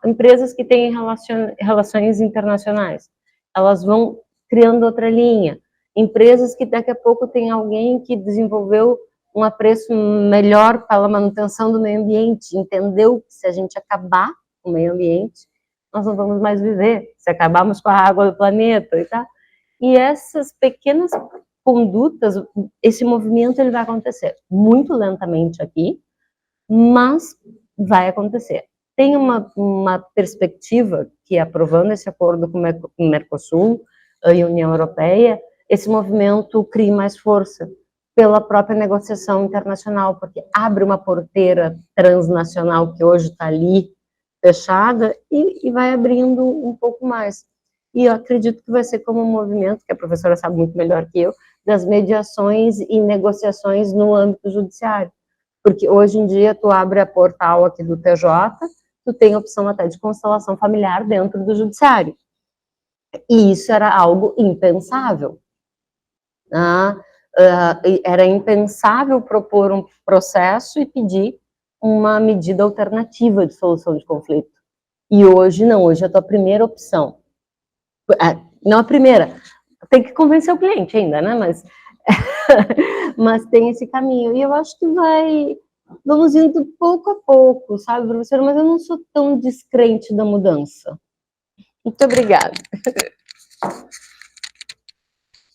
Empresas que têm relações internacionais, elas vão criando outra linha. Empresas que daqui a pouco tem alguém que desenvolveu um apreço melhor pela manutenção do meio ambiente, entendeu que se a gente acabar com o meio ambiente, nós não vamos mais viver, se acabarmos com a água do planeta, e tá? E essas pequenas condutas, esse movimento ele vai acontecer muito lentamente aqui, mas vai acontecer. Tem uma perspectiva que, aprovando esse acordo com o Mercosul e a União Europeia, esse movimento crie mais força pela própria negociação internacional, porque abre uma porteira transnacional que hoje está ali fechada e vai abrindo um pouco mais. E eu acredito que vai ser como um movimento, que a professora sabe muito melhor que eu, das mediações e negociações no âmbito judiciário. Porque hoje em dia tu abre a portal aqui do TJ, tu tem opção até de constelação familiar dentro do judiciário. E isso era algo impensável. Era impensável propor um processo e pedir uma medida alternativa de solução de conflito. E hoje não, hoje é a tua primeira opção. Não a primeira, tem que convencer o cliente ainda, né? Mas tem esse caminho. E eu acho que vamos indo pouco a pouco, sabe, professora? Mas eu não sou tão descrente da mudança. Muito obrigada.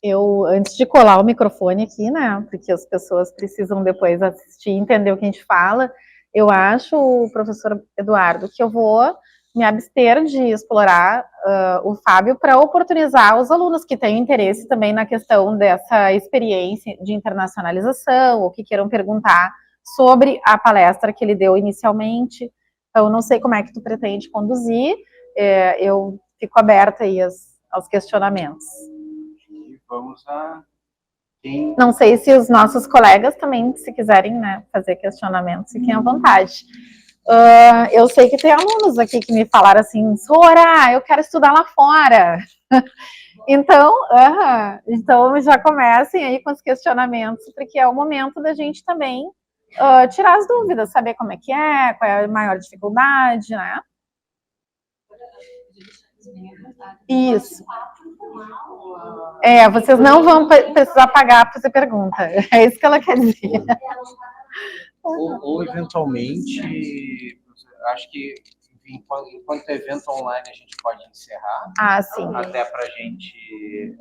Eu, antes de colar o microfone aqui, né, porque as pessoas precisam depois assistir e entender o que a gente fala, eu acho, professor Eduardo, que eu vou me abster de explorar o Fábio para oportunizar os alunos que têm interesse também na questão dessa experiência de internacionalização, ou que queiram perguntar sobre a palestra que ele deu inicialmente. Então, não sei como é que tu pretende conduzir, eu fico aberta aí aos questionamentos. Vamos a... Não sei se os nossos colegas também, se quiserem, né, fazer questionamentos, fiquem à vontade. Eu sei que tem alunos aqui que me falaram assim, Sora, eu quero estudar lá fora. Então já comecem aí com os questionamentos, porque é o momento da gente também tirar as dúvidas, saber como é que é, qual é a maior dificuldade, né? Isso. Vocês não vão precisar pagar para fazer pergunta. É isso que ela quer dizer. Ou eventualmente, acho que enquanto é evento online a gente pode encerrar. Sim. Até para a gente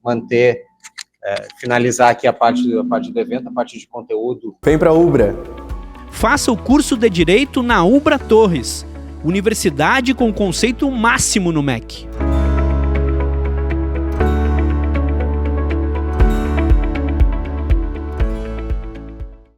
manter, finalizar aqui a parte do evento, a parte de conteúdo. Vem para a Ubra. Faça o curso de Direito na Ubra Torres, universidade com conceito máximo no MEC.